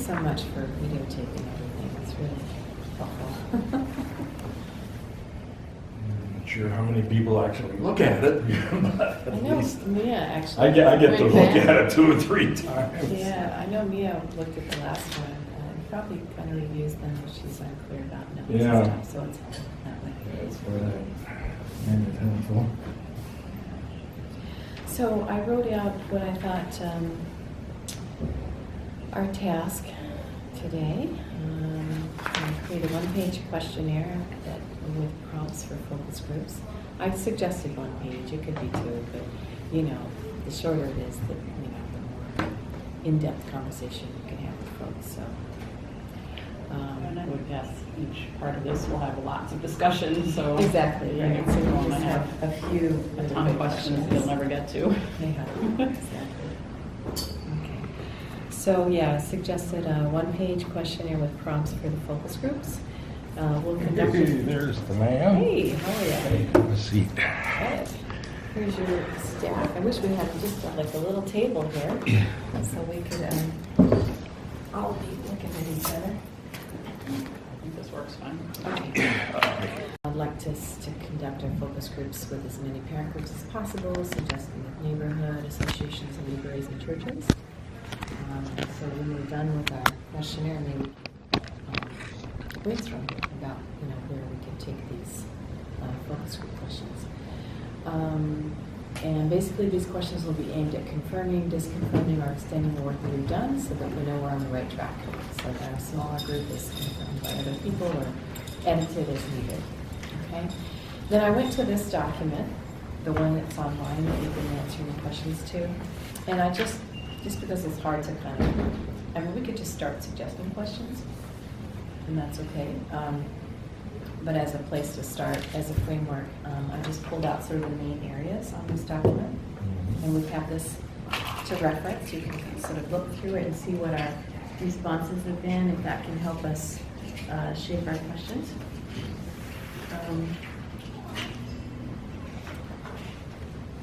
so much for videotaping everything. It's really helpful. I'm not sure how many people actually look at it, but I at know least Mia actually. I get to Great look fan. at it 2 or 3 times. Yeah, I know Mia looked at the last one and probably kind of reviews them if she's unclear about notes Yeah. and stuff, so it's helpful that way. That's where that man is helpful. So I wrote out what I thought our task today. I created a one-page questionnaire with prompts for focus groups. I suggested 1 page. It could be 2, but the shorter it is, the more in-depth conversation you can have with folks. So. And I would guess each part of this will have lots of discussion, so Exactly, right. So you're we going to just have a few a ton of questions that you'll never get to. Yeah, exactly. Okay. So yeah, I suggested a 1-page questionnaire with prompts for the focus groups. We'll conduct. Hey, there's the man. Hey, how are you? Hey, have a seat. Good. Here's your staff. I wish we had just like a little table here, so we could all be looking at each other. I think this works fine. Okay. I'd like to conduct our focus groups with as many parent groups as possible, suggesting with neighborhood associations, and libraries, and churches. So when we're done with our questionnaire, maybe brainstorm about where we can take these focus group questions. And basically, these questions will be aimed at confirming, disconfirming, or extending the work that we've done, so that we know we're on the right track. So that a smaller group is confirmed by other people or edited as needed. Okay. Then I went to this document, the one that's online that you've been answering the questions to, and I just because it's hard to we could just start suggesting questions, and that's okay. But as a place to start, as a framework, I just pulled out sort of the main areas on this document, and we have this to reference. You can sort of look through it and see what our responses have been, if that can help us shape our questions.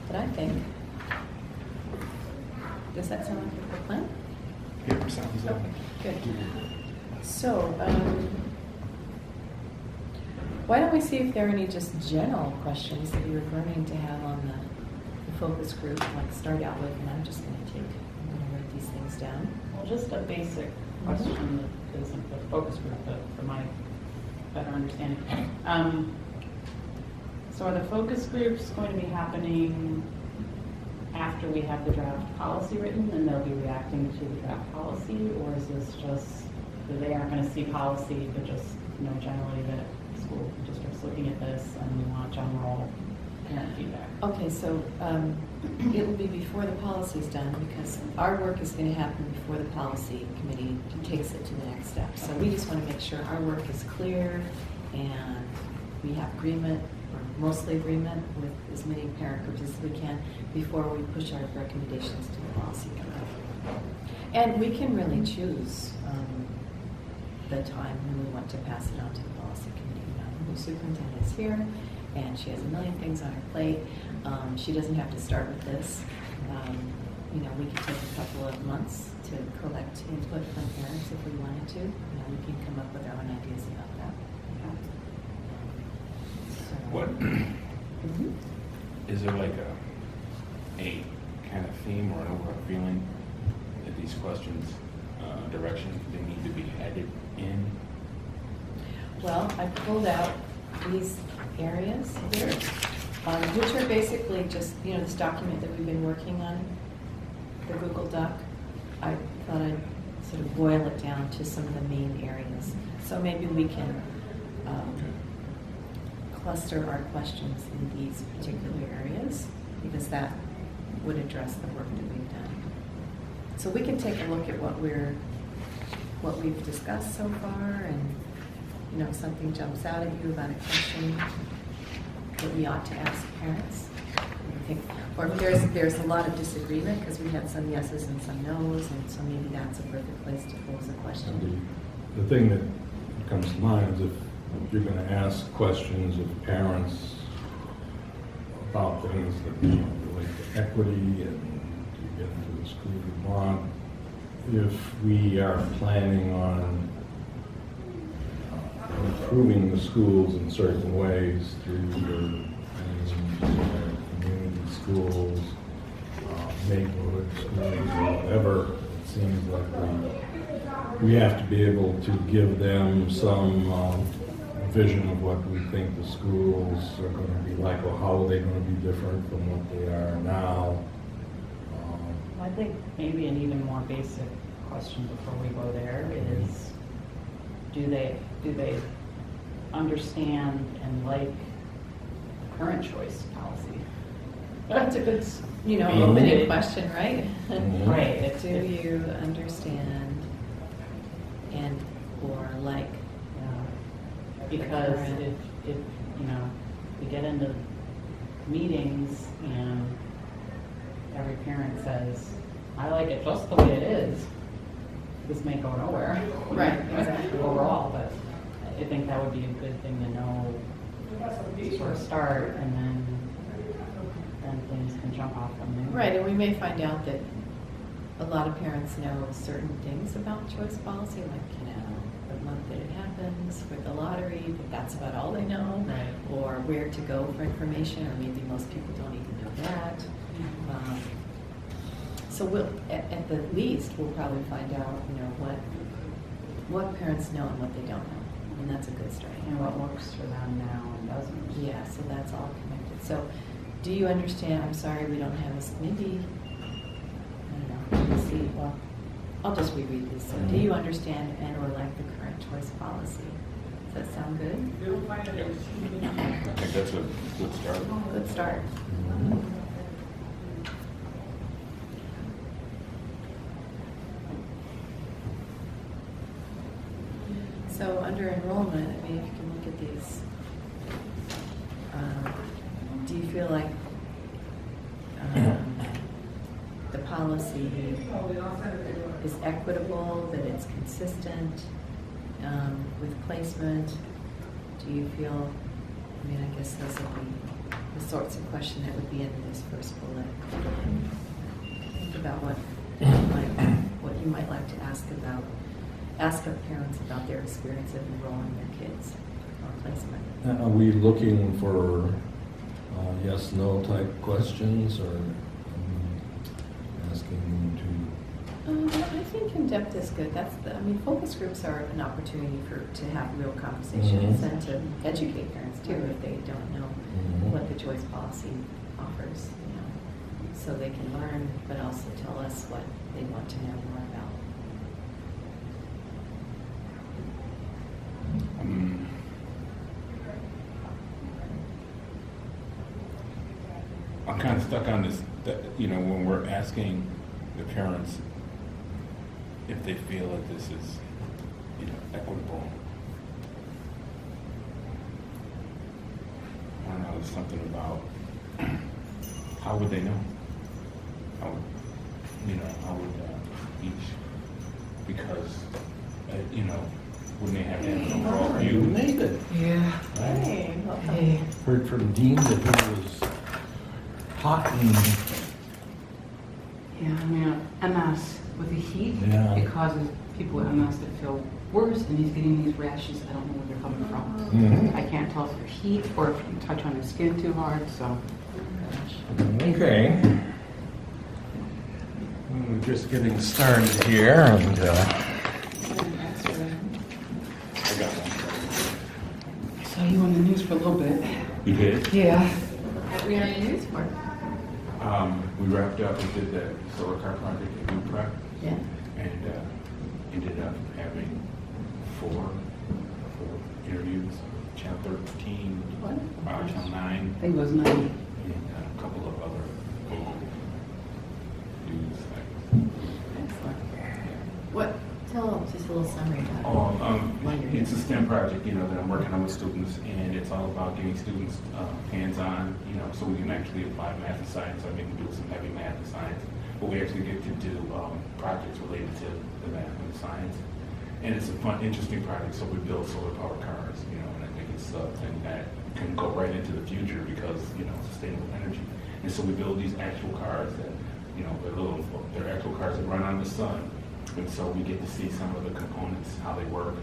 But I think, does that sound like a good plan? Yeah, sounds like Good. So, why don't we see if there are any just general questions that you were burning to have on the focus group, like start out with, and I'm going to write these things down. Well, just a basic question that isn't for the focus group, but for my better understanding. So are the focus groups going to be happening after we have the draft policy written and they'll be reacting to the draft policy, or is this just that they aren't going to see policy, but just generally that school districts looking at this and we want general parent feedback? Okay, so it will be before the policy is done, because our work is going to happen before the policy committee takes it to the next step. So we just want to make sure our work is clear and we have agreement, or mostly agreement, with as many parent groups as we can before we push our recommendations to the policy committee. And we can really choose the time when we want to pass it on to the policy committee. The superintendent is here, and she has a million things on her plate. She doesn't have to start with this. We could take a couple of months to collect input from parents if we wanted to. We can come up with our own ideas about that. So, What is there like a kind of theme or an overall feeling that these questions, directions, they need to be headed in? Well, I pulled out these areas here, which are basically just, this document that we've been working on, the Google Doc. I thought I'd sort of boil it down to some of the main areas. So maybe we can cluster our questions in these particular areas, because that would address the work that we've done. So we can take a look at what we've discussed so far, and if something jumps out at you about a question that we ought to ask parents, or if there's a lot of disagreement, because we had some yeses and some nos, and so maybe that's a perfect place to pose a question. The thing that comes to mind is if you're going to ask questions of parents about things that relate to equity and you get into the school you want, if we are planning on improving the schools in certain ways through the community schools, neighborhood schools, or whatever, it seems like we have to be able to give them some vision of what we think the schools are going to be like, or how they're going to be different from what they are now. I think maybe an even more basic question before we go there is, do they understand and like current choice policy? That's a good, Mhm. opening question, right? Mhm. Right. Do you understand and or like? Because if we get into meetings and every parent says, I like it just the way it is, this may go nowhere. Right, exactly. Overall, but I think that would be a good thing to know, sort of start, and then things can jump off from there. Right, and we may find out that a lot of parents know certain things about choice policy, like, the month that it happens with the lottery, but that's about all they know. Right. Or where to go for information, or maybe most people don't even know that. So we'll, at the least, we'll probably find out, what parents know and what they don't know, and that's a good start. And what works for them now and doesn't. Yeah, so that's all connected. So, do you understand? I'm sorry, we don't have this. Maybe, I don't know. Let me see. Well, I'll just reread this. So, do you understand and or like the current choice policy? Does that sound good? I think that's a good start. Good start. So under enrollment, I mean, if you can look at these, do you feel like the policy is equitable, that it's consistent with placement? Do you feel, I mean, I guess those would be the sorts of question that would be in this first bullet. Think about what you might like to ask of parents about their experience of enrolling their kids on placement. Are we looking for yes, no type questions, or asking them I think in-depth is good. Focus groups are an opportunity to have real conversations Mhm. and to educate parents too if they don't know what the choice policy offers, so they can learn, but also tell us what they want to know more about. I'm kind of stuck on this, when we're asking the parents if they feel that this is, equitable. I don't know, there's something about, how would they know? How would each, because, wouldn't they have to have an overall view? Nathan. Yeah. Hey, welcome. Hey. Heard from Dean that he was hot and MS with the heat, Yeah. it causes people with MS to feel worse, and he's getting these rashes. I don't know where they're coming from. I can't tell if they're heat or if you touch on his skin too hard. So Okay. We're just getting started here, and I got one. I saw you on the news for a little bit. You did? Yeah. What we on the news for? We wrapped up and did the solar car project at New Prep, Yeah. and ended up having four interviews, Channel 13, Channel 9, I think it was 90. and a couple of other local news sites. Excellent. What? Tell just a little summary about it. Oh, it's a STEM project, that I'm working on with students, and it's all about getting students hands-on, so we can actually apply math and science. I make them do some heavy math and science, but we actually get to do projects related to the math and the science. And it's a fun, interesting project, so we build solar-powered cars, and I think it's something that can go right into the future because, sustainable energy. And so we build these actual cars that, they're actual cars that run on the sun. And so we get to see some of the components, how they work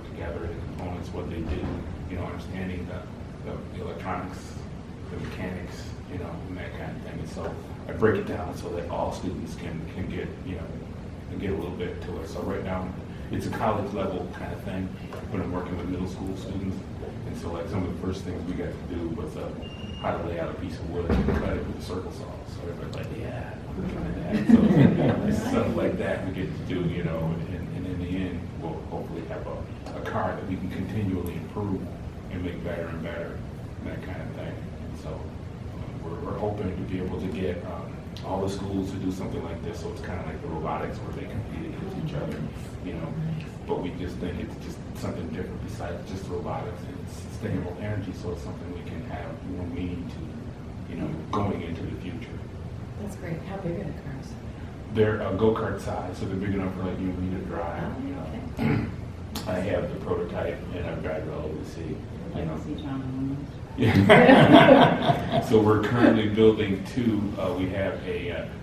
together, the components, what they do, you know, understanding the electronics, the mechanics, you know, and that kind of thing. And so I break it down so that all students can get, you know, get a little bit to it. So right now, it's a college level kind of thing, but I'm working with middle school students. And so like some of the first things we got to do was how to lay out a piece of wood and cut it with a circle saw. So everybody's like, yeah, I'm trying that. So it's stuff like that we get to do, you know, and in the end, we'll hopefully have a car that we can continually improve and make better and better, and that kind of thing. And so we're hoping to be able to get all the schools to do something like this, so it's kind of like the robotics where they compete against each other, you know. But we just think it's just something different besides just robotics. It's sustainable energy, so it's something we can have more meaning to, you know, going into the future. That's great. How big are the cars? They're go-kart size, so they're big enough for like you and me to drive. Oh, You know, okay. I have the prototype, and I've got it all over the city. I You know. can see John on this. Yeah. So we're currently building two.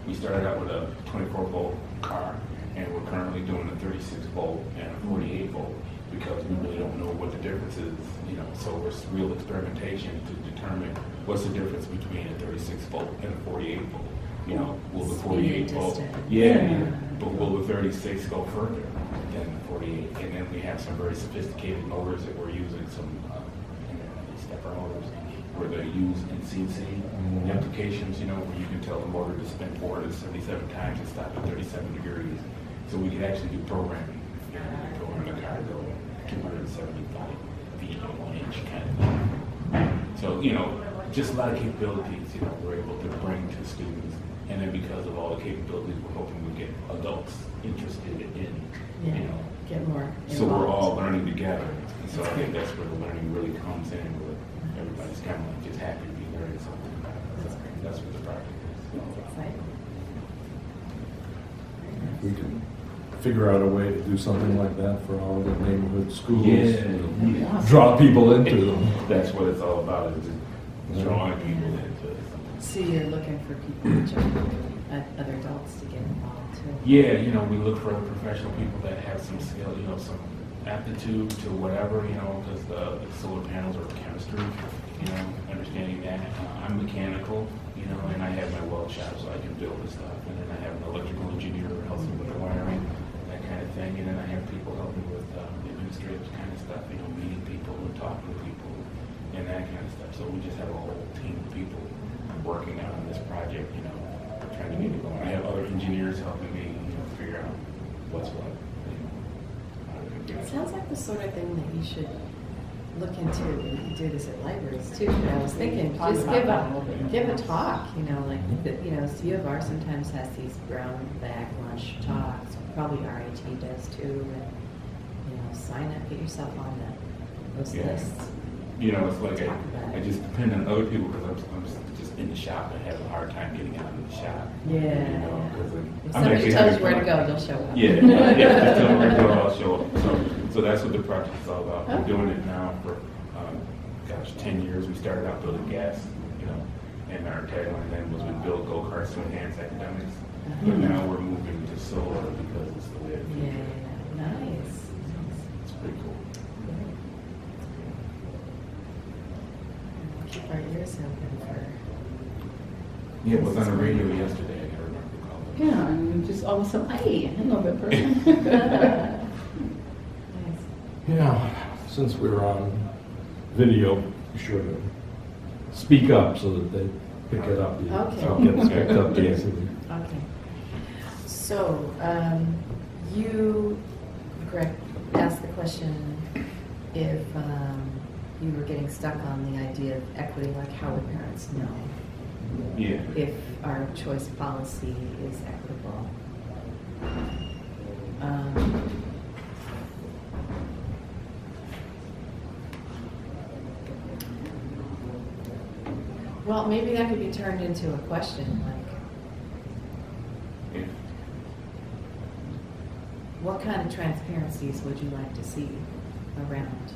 We started out with a 24-volt car, and we're currently doing a 36-volt and a 48-volt because we really don't know what the difference is, you know. So it's real experimentation to determine what's the difference between a 36-volt and a 48-volt. You know, will the 48-volt? Yeah. But will the 36 go further than the 48? And then we have some very sophisticated motors that we're using, some stepper motors, where they're used in CNC applications, you know, where you can tell the motor to spin 477 times and stop at 37 degrees. So we can actually do programming. You know, we program the car to go 275 feet in 1 inch kind of thing. So, you know, just a lot of capabilities, you know, we're able to bring to students. And then because of all the capabilities, we're hoping we get adults interested in, you know. Get more So we're involved. all learning together. And so I think that's where the learning really comes in, where everybody's kind of like just happy to be learning something about it. So that's what the project is. That's exciting. We can figure out a way to do something like that for all the neighborhood schools. Yeah. Draw people into them. That's what it's all about, is just drawing people into it. So you're looking for people to join, other adults to get involved too? Yeah, you know, we look for professional people that have some skill, you know, some aptitude to whatever, you know, because the solar panels are chemistry, you know, understanding that. I'm mechanical, you know, and I have my weld shop so I can build the stuff. And then I have an electrical engineer who helps me with the wiring, that kind of thing. And then I have people helping with the administrative kind of stuff, you know, meeting people and talking to people and that kind of stuff. So we just have a whole team of people working out on this project, you know, trying to get it going. I have other engineers helping me, you know, figure out what's what. It sounds like the sort of thing that you should look into. You do this at libraries too. But I was thinking, Talk just about give that a little bit. give a talk. You know, like you know, U of R sometimes has these brown bag lunch talks. Probably RIT does too. And you know, sign up, get yourself on those Yeah. lists. You know, it's like Talk about I it. just depend on other people because I'm just in the shop and have a hard time getting out of the shop. Yeah. You know, 'cause If I'm somebody actually tells you having where to fun. go, you'll show up. Yeah, yeah, just tell me where to go, I'll show up. So that's what the project is all about. We're Okay. doing it now for, 10 years. We started out building gas, you know, and our tagline then was we build go-karts to enhance academics. But now we're moving to solar because it's the way of the Yeah, future. nice. It's pretty cool. Keep our ears open for. Yeah, it was on the radio yesterday. I can't remember who called it. Yeah, and just all of a sudden, hey, hello, that person. Nice. Yeah, since we're on video, be sure to speak up so that they pick it up. Okay. So it gets picked up easily. Okay. So, you, Greg, asked the question if you were getting stuck on the idea of equity, like how would parents know Yeah. if our choice policy is equitable? Well, maybe that could be turned into a question, like, Yeah. what kind of transparencies would you like to see around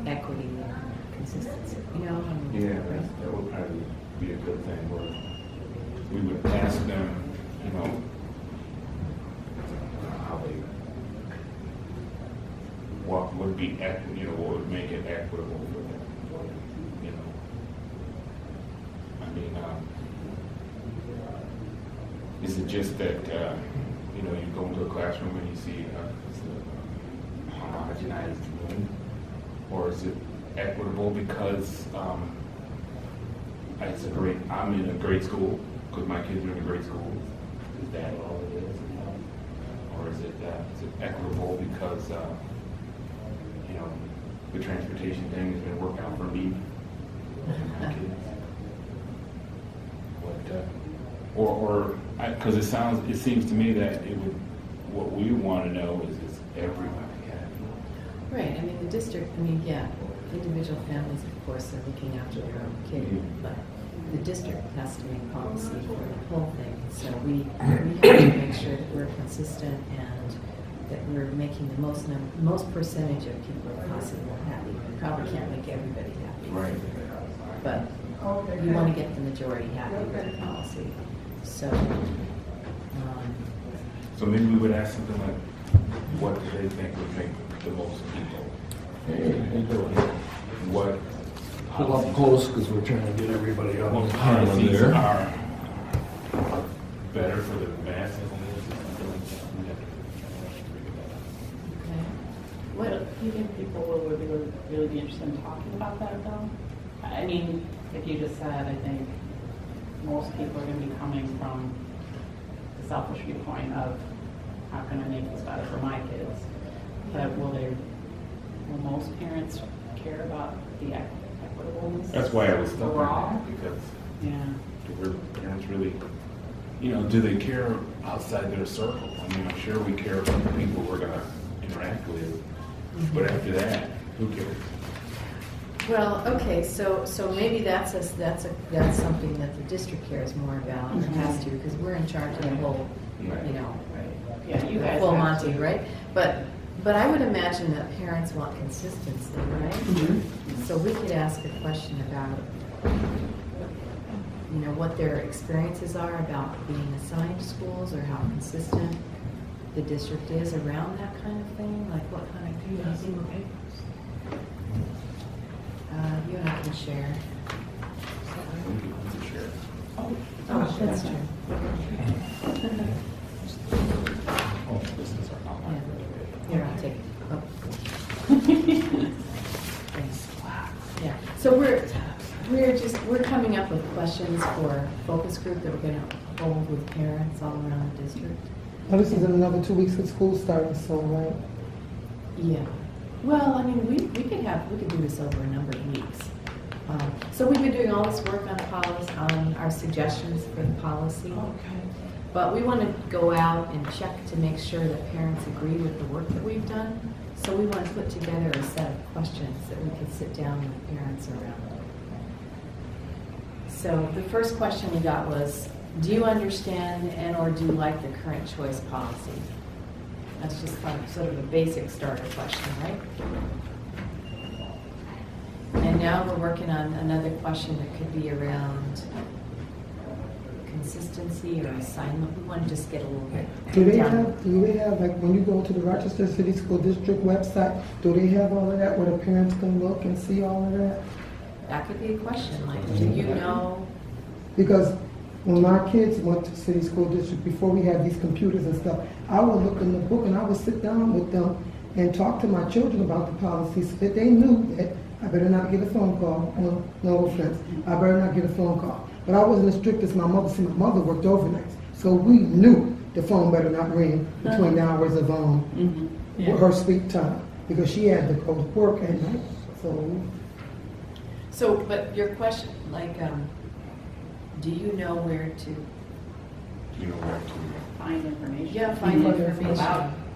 equity and consistency? You know? Yeah, that would probably be a good thing where we would ask them, you know, be, what would make it equitable for them, you know? I mean, is it just that, you go into a classroom and you see a homogenized room? Or is it equitable because I'm in a great school, because my kids are in a great school? Is that all it is? Or is it equitable because, the transportation thing has been working out for me and my kids? Because it seems to me that what we want to know is everybody happy? Right, I mean, the district, individual families, of course, are looking after their own kid, but the district has to make policy for the whole thing. So we have to make sure that we're consistent and that we're making the most percentage of people possible happy. We probably can't make everybody happy. Right. But you want to get the majority happy with the policy. So maybe we would ask something like, what do they think would make the most people? What Pull up close because we're trying to get everybody up on policies there. are better for the masses? okay. What do you think people would really be interested in talking about that, though? I mean, like you just said, I think most people are going to be coming from the selfish viewpoint of how can I make this better for my kids? But will most parents care about the equitableness? That's why I was stuck overall? on that, because Yeah. do parents really, do they care outside their circle? I mean, I'm sure we care about the people we're going to interact with, but after that, who cares? Well, okay, so maybe that's something that the district cares more about and has to, because we're in charge of the whole, Yeah, you the guys full have Monty, to. right? But I would imagine that parents want consistency, right? So we could ask a question about, what their experiences are about being assigned to schools, or how consistent the district is around that kind of thing, like what kind of things. You and I can share. Oh, that's true. Yeah. Here, I'll take it. Oh. Thanks. Yeah. So we're coming up with questions for a focus group that we're going to hold with parents all around the district. Well, this is another 2 weeks of school starting, so, right? Yeah. Well, I mean, we could do this over a number of weeks. So we've been doing all this work on policy, on our suggestions for the policy. Okay. But we want to go out and check to make sure that parents agree with the work that we've done. So we want to put together a set of questions that we could sit down with parents around. So the first question we got was, do you understand and/or do you like the current choice policy? That's just sort of a basic starter question, right? And now we're working on another question that could be around consistency or assignment. We want to just get a little bit Do they down. have, like, when you go to the Rochester City School District website, do they have all of that where the parents can look and see all of that? That could be a question, like, do you know? Because when my kids went to City School District, before we had these computers and stuff, I would look in the book and I would sit down with them and talk to my children about the policies so that they knew that I better not get a phone call. No offense. I better not get a phone call. But I wasn't as strict as my mother. See, my mother worked overnights. So we knew the phone better not ring between the hours of her sleep time, because she had to go to work at night. So, but your question, like, do you know where to? Find information. Yeah, find information.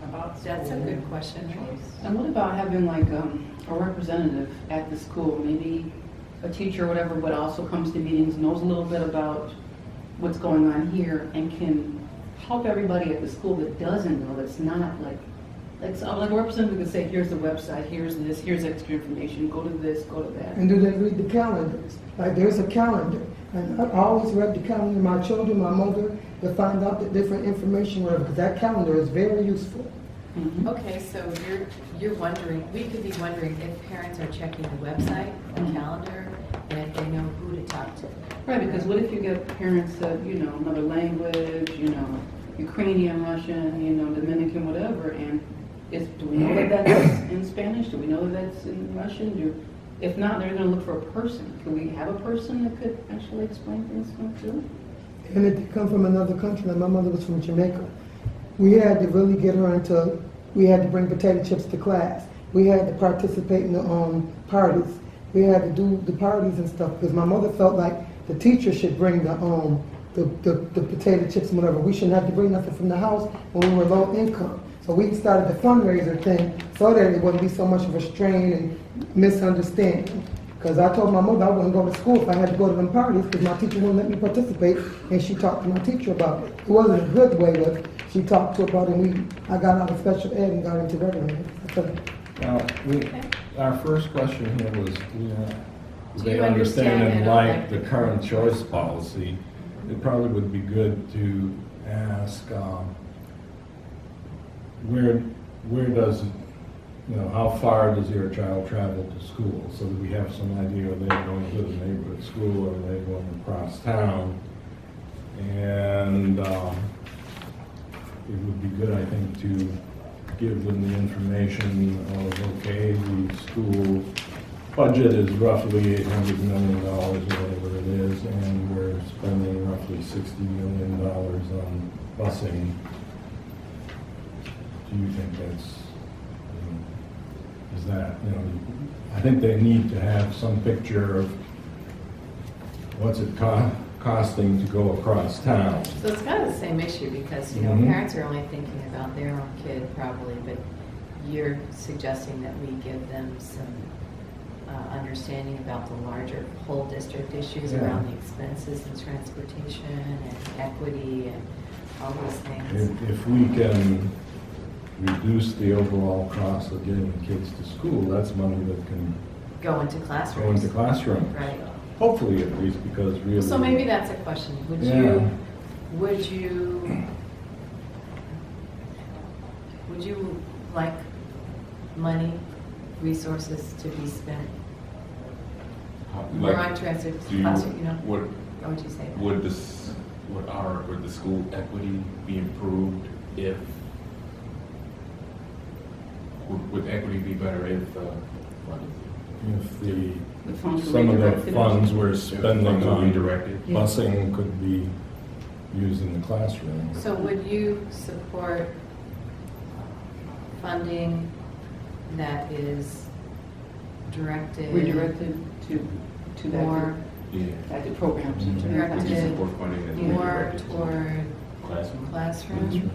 About That's a school good question, right? choice. And what about having like a representative at the school, maybe a teacher or whatever, but also comes to meetings, knows a little bit about what's going on here and can help everybody at the school that doesn't know, that's not like a representative could say, here's the website, here's this, here's extra information, go to this, go to that. And do they read the calendars? Like, there's a calendar. And I always read the calendar, my children, my mother, to find out the different information, whatever, because that calendar is very useful. Mhm. Okay, so you're wondering, we could be wondering if parents are checking the website, the calendar, and if they know who to talk to. Right, because what if you get parents that, another language, Ukrainian, Russian, Dominican, whatever, and do we know that that's in Spanish? Do we know that that's in Russian? If not, they're gonna look for a person. Could we have a person that could actually explain things to them? And if they come from another country, like my mother was from Jamaica, we had to really get her into, we had to bring potato chips to class. We had to participate in the parties. We had to do the parties and stuff, because my mother felt like the teacher should bring the potato chips and whatever. We shouldn't have to bring nothing from the house when we were low income. So we started the fundraiser thing so that it wouldn't be so much of a strain and misunderstanding. Because I told my mother I wouldn't go to school if I had to go to them parties because my teacher wouldn't let me participate, and she talked to my teacher about it. It wasn't a good way, but she talked to her about it, and I got out of special ed and got into regular ed. Now, our first question here was, Do they you understand understand and and like like the current choice policy. It probably would be good to ask, where does, how far does your child travel to school, so that we have some idea, are they going to the neighborhood school, or are they going across town? And it would be good, I think, to give them the information of, okay, the school budget is roughly $800 million, or whatever it is, and we're spending roughly $60 million on busing. Do you think that's, is that, I think they need to have some picture of what's it costing to go across town. So it's kind of the same issue because, Mhm. parents are only thinking about their own kid probably, but you're suggesting that we give them some understanding about the larger whole district issues Yeah. around the expenses and transportation and equity and all these things. If we can reduce the overall cost of getting the kids to school, that's money that can Go into go classrooms. into classrooms. Right. Hopefully, at least, because really. So maybe that's a question. Would Yeah. you like money, resources to be spent more on transit, Do you, would, how would you say that? would the school equity be improved if, would equity be better if, If the, The funds were some of the redirected. funds we're if spending funds were on redirected? busing could be used in the classroom. So would you support funding that is directed? Redirected to that, More, Yeah. at the programs. Mhm. to Directed Would you support funding that's more redirected to toward classroom? classroom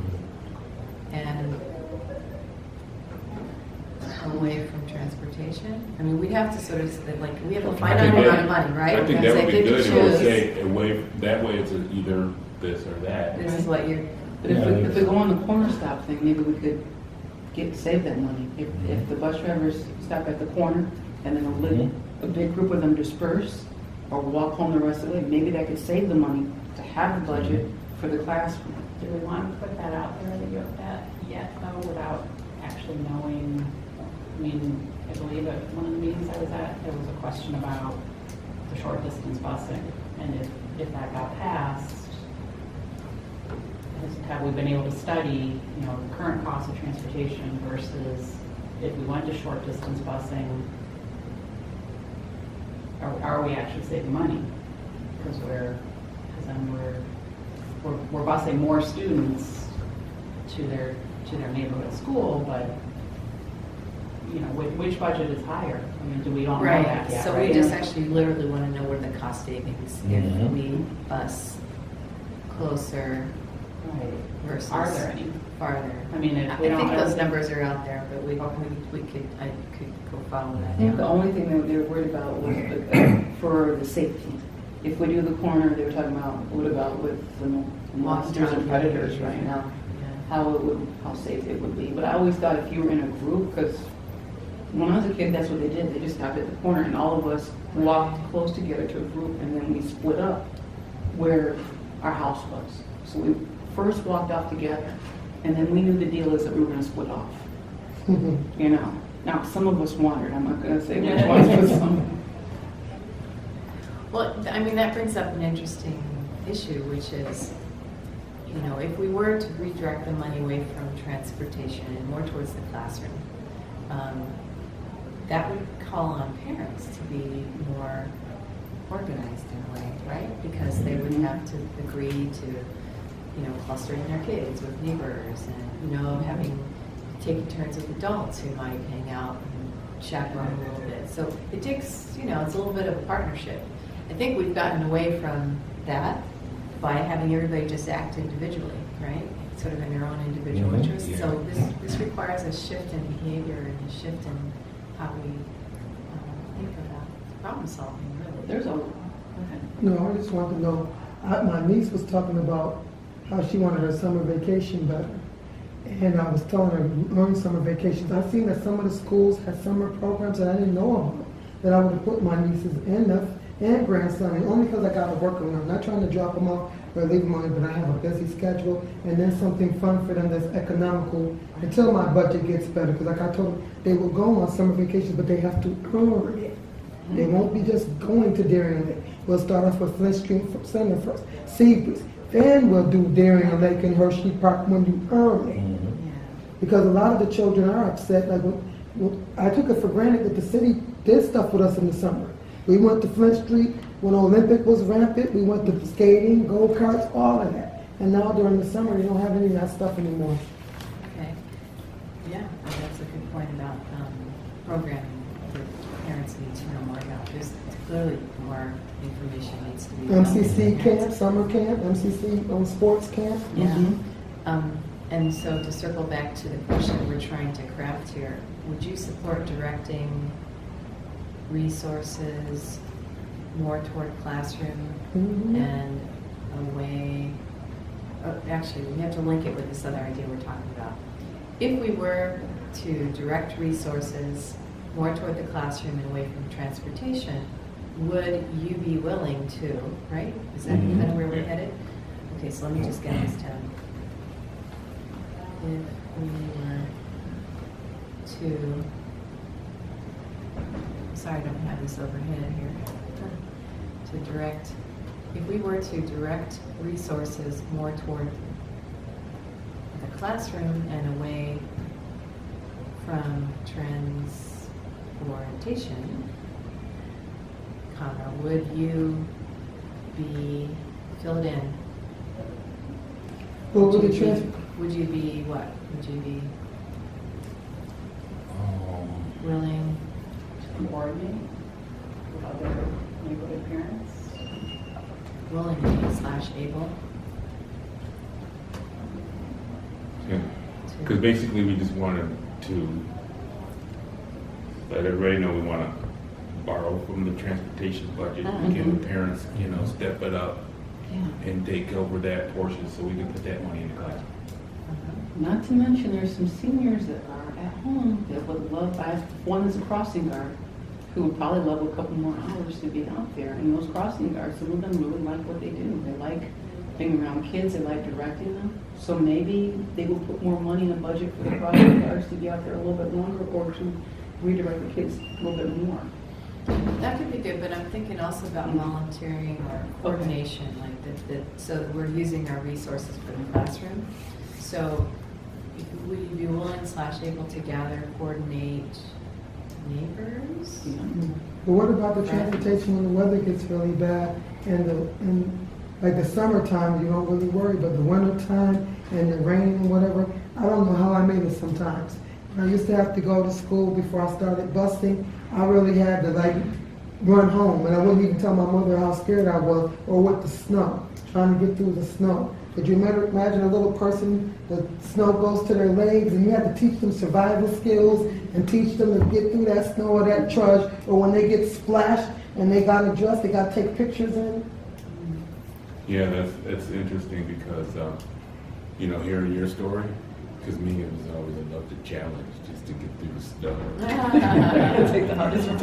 and away from transportation? I mean, we'd have to sort of, say, like, we have a I finite think amount that- of money, right? I think We're that gonna would say be good, pick it and would choose. say, away, that way it's either this or that. This is what you're, But if we go on the corner stop thing, maybe we could save that money. If the bus drivers stop at the corner and then a big group of them disperse or walk home the rest of the way, maybe that could save the money to have the budget for the classroom. Do we want to put that out there yet, though, without actually knowing? I mean, I believe at one of the meetings I was at, there was a question about the short distance busing, and if that got passed, have we been able to study, the current cost of transportation versus if we went to short distance busing, are we actually saving money? Because then we're busing more students to their neighborhood school, but which budget is higher? I mean, we don't know that right, yet, so right? we just actually literally want to know what are the cost savings if Mhm. we bus closer Right. versus Are there any? farther. I mean, I if we don't think know- those numbers are out there, but I could go follow I that. think the down. only thing that they were worried about was for the safety. If we do the corner, they were talking about, what about with the monsters and predators right now? Yeah. How safe it would be. But I always thought if you were in a group, because when I was a kid, that's what they did. They just stopped at the corner and all of us walked close together to a group and then we split up where our house was. So we first walked off together And then we knew the deal is that we were gonna split off, you know. Now, some of us wandered, I'm not gonna say which ones, but some. Well, I mean, that brings up an interesting issue, which is, you know, if we were to redirect the money away from transportation and more towards the classroom, that would call on parents to be more organized in a way, right? Because they would have to agree to, you know, clustering their kids with neighbors and, you know, taking turns with adults who might hang out and chaperone a little bit. So it takes, you know, it's a little bit of a partnership. I think we've gotten away from that by having everybody just act individually, right? Sort of in their own individual Mhm. interests. Yeah. So this requires a shift in behavior and a shift in how we think about problem solving, really. There's a, No, I just wanted to know, my niece was talking about how she wanted her summer vacation better. And I was telling her, learn summer vacations. I've seen that some of the schools had summer programs that I didn't know about, that I would have put my nieces and grandson in, only because I got to work around. I'm not trying to drop them off or leave them on it, but I have a busy schedule, and then something fun for them that's economical until my budget gets better. Because like I told them, they will go on summer vacations, but they have to earn it. They won't be just going to Darien Lake. We'll start off with Flint Street Center first, Seabreeze. Then we'll do Darien Lake and Hershey Park when you earn it. Yeah. Because a lot of the children are upset. Like I took it for granted that the city did stuff with us in the summer. We went to Flint Street when Olympic was rampant. We went to skating, go-karts, all of that. And now during the summer, you don't have any of that stuff anymore. Okay. Yeah, that's a good point about programming that parents need to know more about. There's clearly more information needs to be MCC out. camp, summer camp, MCC sports camp. Yeah. And so to circle back to the question we're trying to craft here, would you support directing resources more toward classroom and away? Actually, we have to link it with this other idea we're talking about. If we were to direct resources more toward the classroom and away from transportation, would you be willing to, right? Is that kind of where we're headed? Okay, so let me just get this down. If we were to, sorry, I don't have this overhead here, to direct, if we were to direct resources more toward the classroom and away from transportation, would you be, fill it in? Well, with the Would you be what? Would you be willing? Coordinate with other neighborhood parents. Willing / able? Because basically we just wanted to let everybody know we want to borrow from the transportation budget. Again, the parents, you know, step it up and take over that portion so we can put that money in the classroom. not to mention there's some seniors that are at home that would love, one is a crossing guard, who would probably love a couple more hours to be out there. And those crossing guards, some of them really like what they do. They like being around kids, they like directing them. So maybe they will put more money in the budget for the crossing guards to be out there a little bit longer or to redirect the kids a little bit more. That could be good, but I'm thinking also about volunteering or coordination, like that. So we're using our resources for the classroom. So would you be willing / able to gather, coordinate neighbors? But what about the transportation when the weather gets really bad and like the summertime, you don't really worry, but the wintertime and the rain and whatever, I don't know how I made it sometimes. When I used to have to go to school before I started busing, I really had to like run home, and I wouldn't even tell my mother how scared I was, or with the snow, trying to get through the snow. Could you imagine a little person, the snow goes to their legs, and you have to teach them survival skills and teach them to get through that snow or that trudge, or when they get splashed and they got to dress, they got to take pictures in. Yeah, that's interesting because, you know, hearing your story, because me, it was always a love to challenge just to get through the stuff. Take the hardest one.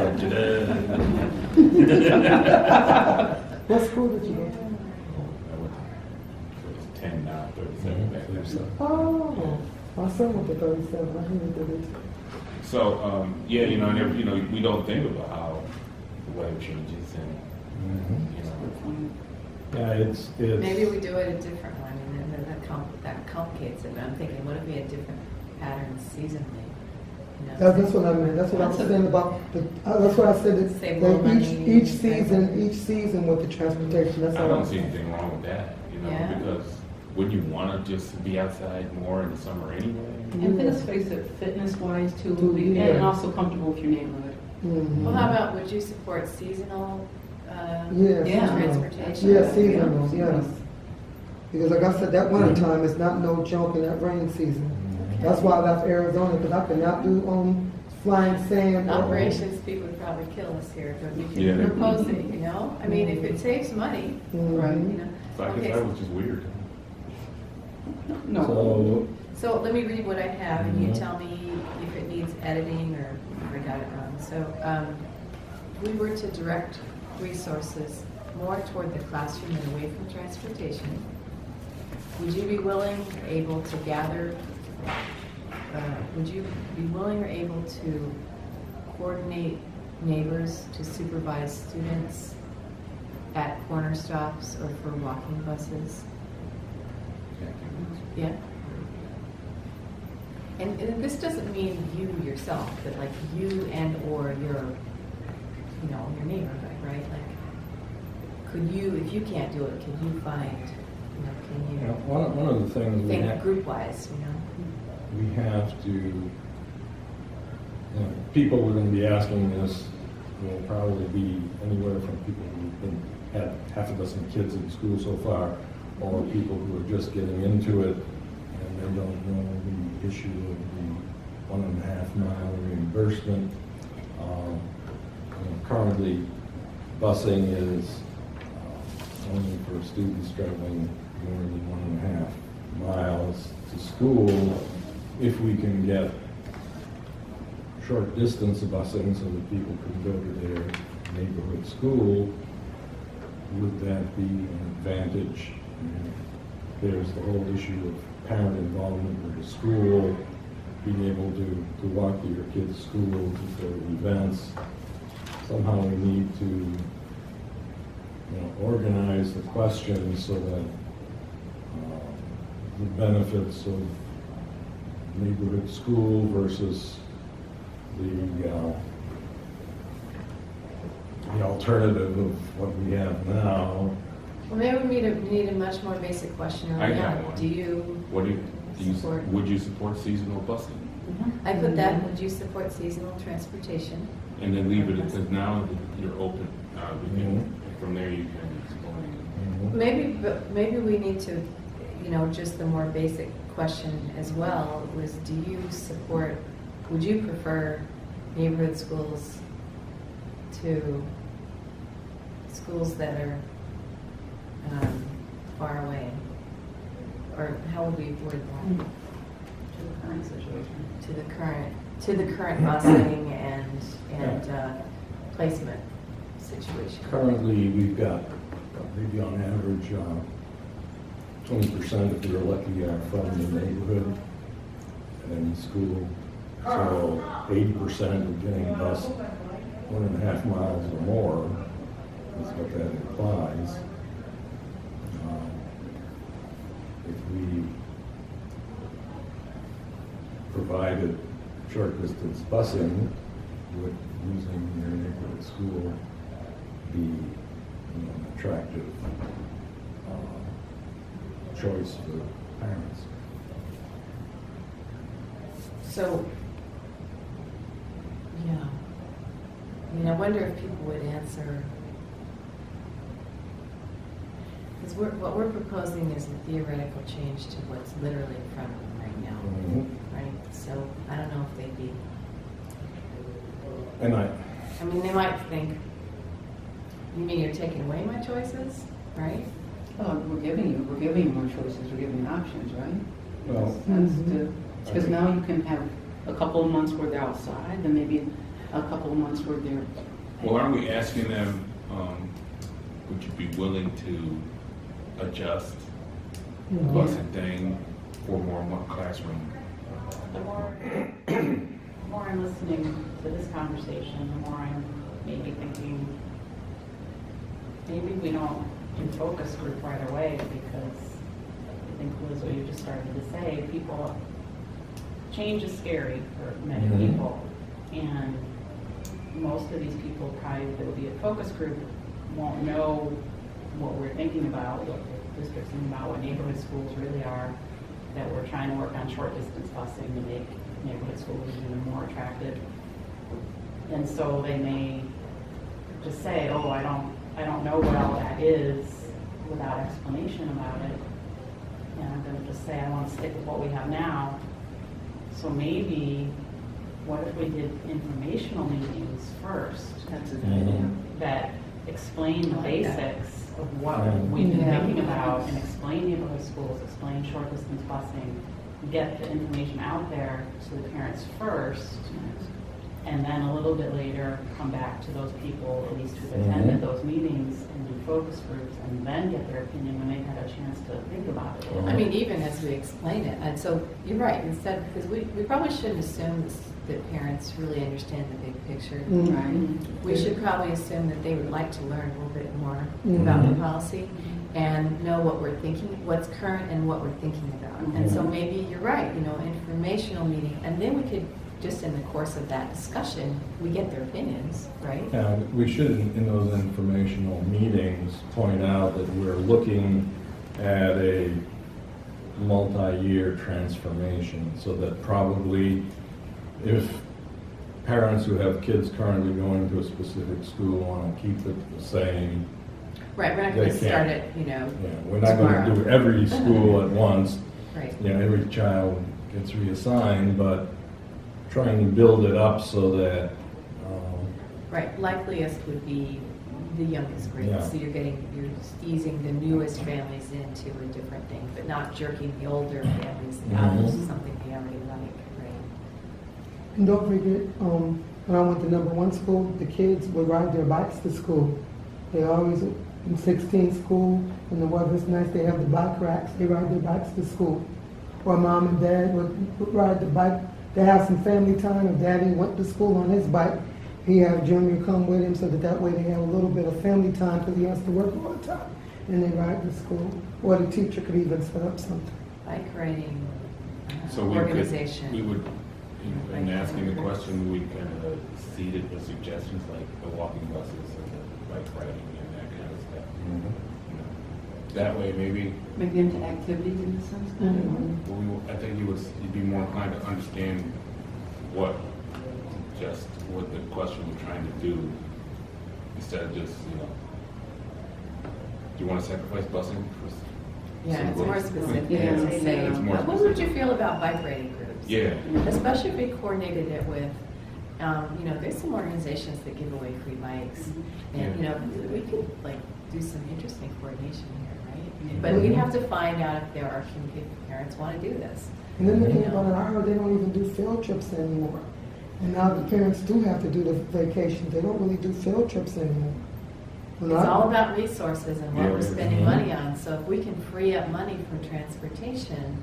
What school did you go to? I went to 10 now, 37 back then. Oh, my son went to 37. I hated that. So, yeah, you know, and we don't think about how the weather changes and, you know. Yeah, it's. Maybe we do it a different way, and then that complicates it, but I'm thinking, what if we had different patterns seasonally? You know? That's what I meant. That's what I was saying about the. That's what I said. Save more That money. each season with the transportation. That's I all. don't see anything wrong with that, you know, Yeah. because wouldn't you want to just be outside more in the summer anyway? And let's face it, fitness-wise too, Yeah. and also comfortable with your neighborhood. Mhm. Well, how about, would you support seasonal Yes. Yeah. transportation? Yes, seasonal, yes. Because like I said, that winter time is not no joke in that rain season. That's why I left Arizona, because I could not do flying sand. Operations people would probably kill us here, but we Yeah, can they propose would. it, you know? I mean, if it saves money, Right. you know? So I guess Okay, that was just weird. No. So, so let me read what I have, and you Mhm. tell me if it needs editing or if I got it wrong. So, we were to direct resources more toward the classroom and away from transportation. Would you be willing or able to gather, would you be willing or able to coordinate neighbors to supervise students at corner stops or for walking buses? Yeah. And this doesn't mean you yourself, but like you and or your, you know, your neighborhood, right? Like, could you, if you can't do it, can you find, you know, can You know, you one of the things we think have, group-wise, you know? we have to, people are going to be asking this, will probably be anywhere from people who've had half a dozen kids in school so far, or people who are just getting into it and they don't know the issue of the 1.5 mile reimbursement. Currently, busing is only for students traveling more than 1.5 miles to school. If we can get short distance busing so that people can go to their neighborhood school, would that be an advantage? There's the whole issue of parent involvement with the school, being able to walk to your kids' school, to their events. Somehow we need to organize the questions so that the benefits of neighborhood school versus the alternative of what we have now. Well, maybe we need a much more basic question I early got on. one. Do you What do you support? would you support seasonal busing? I put that, would you support seasonal transportation? And then leave it, because now you're open, we can, Mhm. from there you can explain. Maybe we need to, just the more basic question as well was, do you support, would you prefer neighborhood schools to schools that are far away? Or how would we word that? To the current situation. To the current busing and placement situation. Currently, we've got maybe on average 20% if we're lucky are from the neighborhood at any school. So 80% are getting bused 1.5 miles or more is what that implies. If we provided short distance busing, would using your neighborhood school be an attractive choice for parents? So, yeah. I wonder if people would answer. Because what we're proposing is a theoretical change to what's literally in front of them right now, right? So I don't know if they'd be. And They might think, you mean you're taking away my choices, right? We're giving you more choices, we're giving you options, right? Well, Because now you can have a couple of months where they're outside, then maybe a couple of months where they're. Well, aren't we asking them, would you be willing to adjust busing thing for more in one classroom. The more I'm listening to this conversation, the more I'm maybe thinking, maybe we don't do focus group right away, because I think, Liz, what you just started to say, change is scary for many people. And most of these people probably that will be a focus group won't know what we're thinking about, what the district's thinking about, what neighborhood schools really are, that we're trying to work on short distance busing to make neighborhood schools even more attractive. And so they may just say, oh, I don't know what all that is, without explanation about it. And I'm going to just say I want to stick with what we have now. So maybe, what if we did informational meetings first? That's a good idea. That explain the I like that. basics of what we've been thinking about, and explain neighborhood schools, explain short distance busing, get the information out there to the parents first, and then a little bit later come back to those people, at least who've attended those meetings, and do focus groups, and then get their opinion when they've had a chance to think about it. I mean, even as we explain it, and so you're right, instead, because we probably shouldn't assume that parents really understand the big picture. Right. We should probably assume that they would like to learn a little bit more about the policy and know what we're thinking, what's current and what we're thinking about. And so maybe you're right, informational meeting, and then we could, just in the course of that discussion, we get their opinions, right? Yeah, we should, in those informational meetings, point out that we're looking at a multi-year transformation, so that probably if parents who have kids currently going to a specific school want to keep it the same, Right, we're not going to They start can't. it, yeah, we're not going to tomorrow. do every school at once. Right. Every child gets reassigned, but trying to build it up so that, Right, likeliest would be the youngest grades. Yeah. So you're easing the newest families into a different thing, but not jerking the older families out of something they already like, right? And don't forget, when I went to number 1 school, the kids would ride their bikes to school. They always, in 16 school, when the weather's nice, they have the bike racks, they ride their bikes to school. Or mom and dad would ride the bike. They have some family time. If daddy went to school on his bike, he had Junior come with him, so that way they have a little bit of family time, because he has to work all the time. And they ride to school. Or the teacher could even set up something. Bike riding So we organization. would, in asking the question, we kind of seeded the suggestions like the walking buses and the bike riding and that kind of stuff. You know, that way, maybe, Make it into activities in a sense. I think you'd be more inclined to understand what the question was trying to do, instead of just, do you want to sacrifice busing? Yeah, it's more specific. Yeah, It's say, it's more what would you feel about bike riding groups? Yeah. Especially if we coordinated it with, there's some organizations that give away free bikes. And, we could do some interesting coordination here, right? But we'd have to find out if if parents want to do this. And then the thing about it, I heard they don't even do field trips anymore. And now the parents do have to do the vacations. They don't really do field trips anymore. It's all about resources and what Yeah. we're spending money on. So if we can free up money from transportation,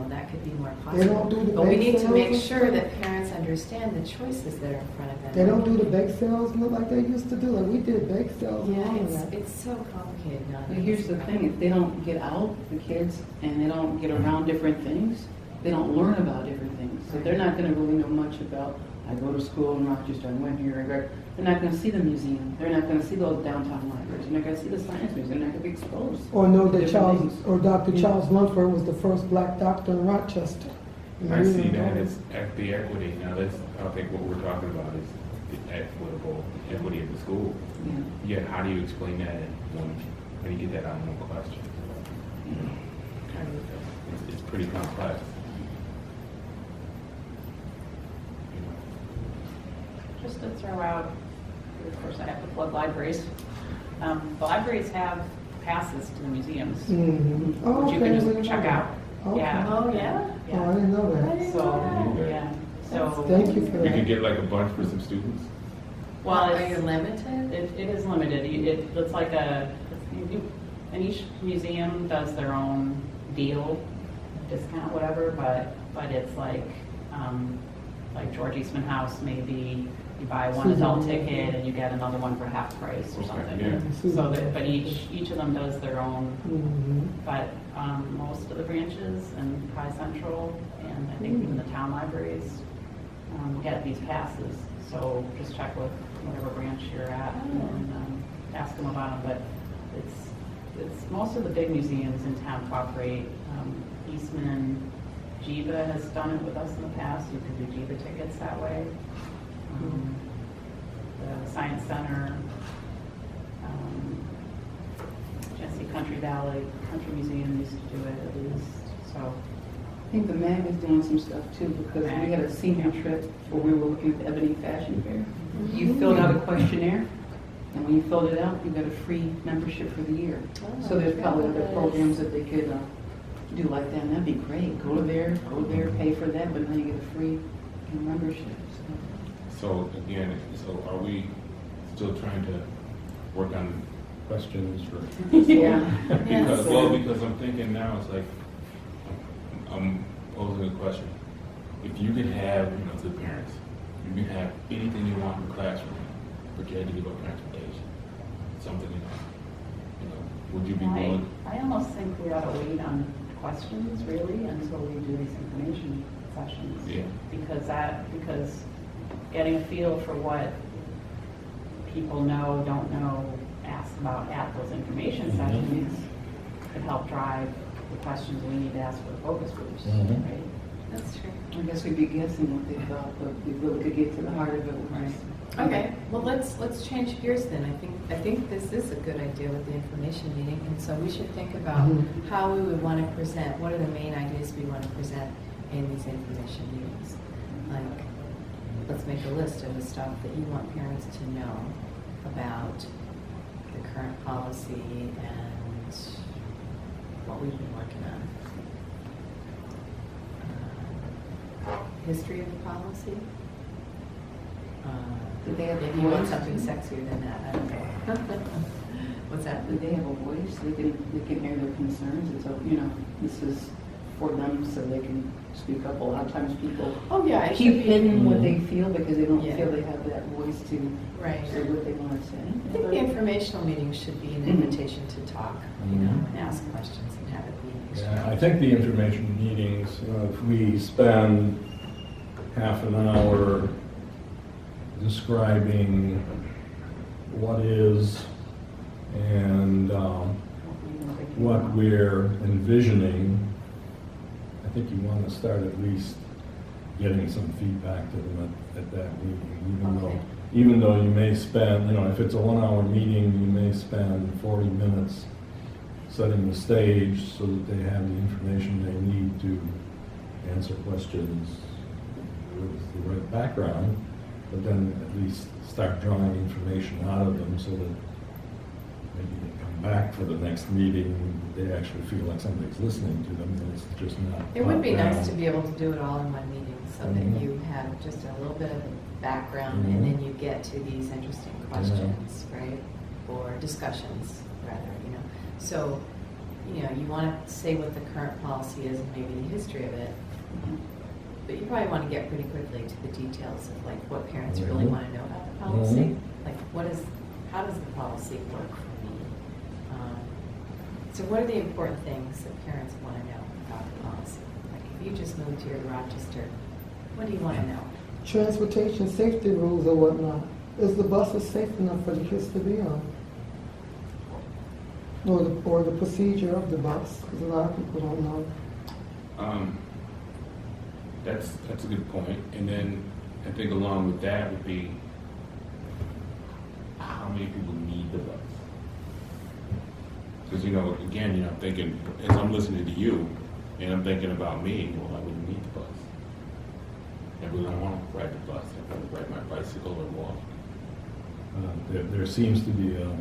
that could be more They don't possible. do the But we bake need to sales make and sure stuff? that parents understand the choices that are in front of them. They don't do the bake sales like they used to do. Like we did bake sales and all Yeah, of that. it's so complicated now. But here's the thing, if they don't get out, the kids, and they don't get around different things, they don't learn about different things. So they're not gonna really know much about, I go to school in Rochester, I went here, they're not gonna see the museum, they're not gonna see those downtown libraries, they're not gonna see the science museum, they're not gonna be exposed. Or know that Different things. Dr. Charles Lunsford was the first black doctor in Rochester. I see that as the equity. Now, I think what we're talking about is the equity of the school. Yeah. Yeah, how do you explain that how do you get that out in one question? It's pretty complex. Just to throw out, of course, I have to plug libraries. The libraries have passes to the museums, Mm-hmm. Oh, which you okay, can we just didn't check know out. that. Okay. Yeah. Oh, yeah? Oh, I didn't know that. So. Thank you for You can that. get like a bunch for some students. Well, Are it's, you limited? it is limited. It's like and each museum does their own deal, discount, whatever, but it's like George Eastman House, maybe you buy one adult ticket and you get another one for half price or something. Yeah. So that, but each of them does their own, Mhm. but most of the branches and High Central and I think even the town libraries get these passes. So just check with whatever branch you're at and ask them about them. But it's most of the big museums in town cooperate. Eastman, Jiva has done it with us in the past. You can do Jiva tickets that way. The Science Center, Genesee Country Valley Country Museum used to do it at least. So I think the MAG is doing some stuff too, because we had a senior trip where we were looking at the Ebony Fashion Fair. You filled out a questionnaire, and when you filled it out, you got a free membership for the year. So there's probably other programs that they could do like that, and that'd be great. Go there, pay for that, but now you get a free membership. So again, are we still trying to work on Questions for? Yeah. because I'm thinking now, it's like, I'm posing a question. If you could have, to the parents, you can have anything you want in the classroom, but you had to give up transportation, something, would you be willing? I almost think we ought to wait on questions really until we do these information sessions. Yeah. Because getting a feel for what people know, don't know, ask about at those information sessions could help drive the questions we need to ask for the focus groups, right? That's true. I guess we'd be guessing what they thought, but we really could get to the heart of it. Right. Okay, well, let's change gears then. I think this is a good idea with the information meeting, and so we should think about how we would want to present, what are the main ideas we want to present in these information meetings. Like, let's make a list of the stuff that you want parents to know about the current policy and what we've been working on. History of the policy. Did they have If a you want voice? something sexier than that, I don't know. What's that? Did they have a voice? They can hear their concerns. It's this is for them so they can speak up. A lot of times people keep hidden what they feel because they don't feel they have that voice to say what they want to say. I think the informational meeting should be an invitation to talk, and ask questions and have it be an exchange. Yeah, I think the information meetings, if we spend half an hour describing what is and what we're envisioning, I think you want to start at least getting some feedback to them at that meeting, even though you may spend, if it's a 1 hour meeting, you may spend 40 minutes setting the stage so that they have the information they need to answer questions with the right background, but then at least start drawing information out of them so that maybe they come back for the next meeting, they actually feel like somebody's listening to them, and it's just not. It would be top-down. nice to be able to do it all in one meeting so that you have just a little bit of background and then you get to these interesting questions, right? Or discussions, rather, So, you want to say what the current policy is and maybe the history of it, but you probably want to get pretty quickly to the details of like what parents really want to know about the policy. Like how does the policy work for me? So what are the important things that parents want to know about the policy? Like if you just moved here to Rochester, what do you want to know? Transportation safety rules or whatnot. Is the buses safe enough for the kids to be on? Or the procedure of the bus, because a lot of people don't know. That's a good point. And then I think along with that would be how many people need the bus? Because again, I'm thinking as I'm listening to you, and I'm thinking about me. Well, I wouldn't need the bus. I really don't want to ride the bus. I want to ride my bicycle or walk. There seems to be a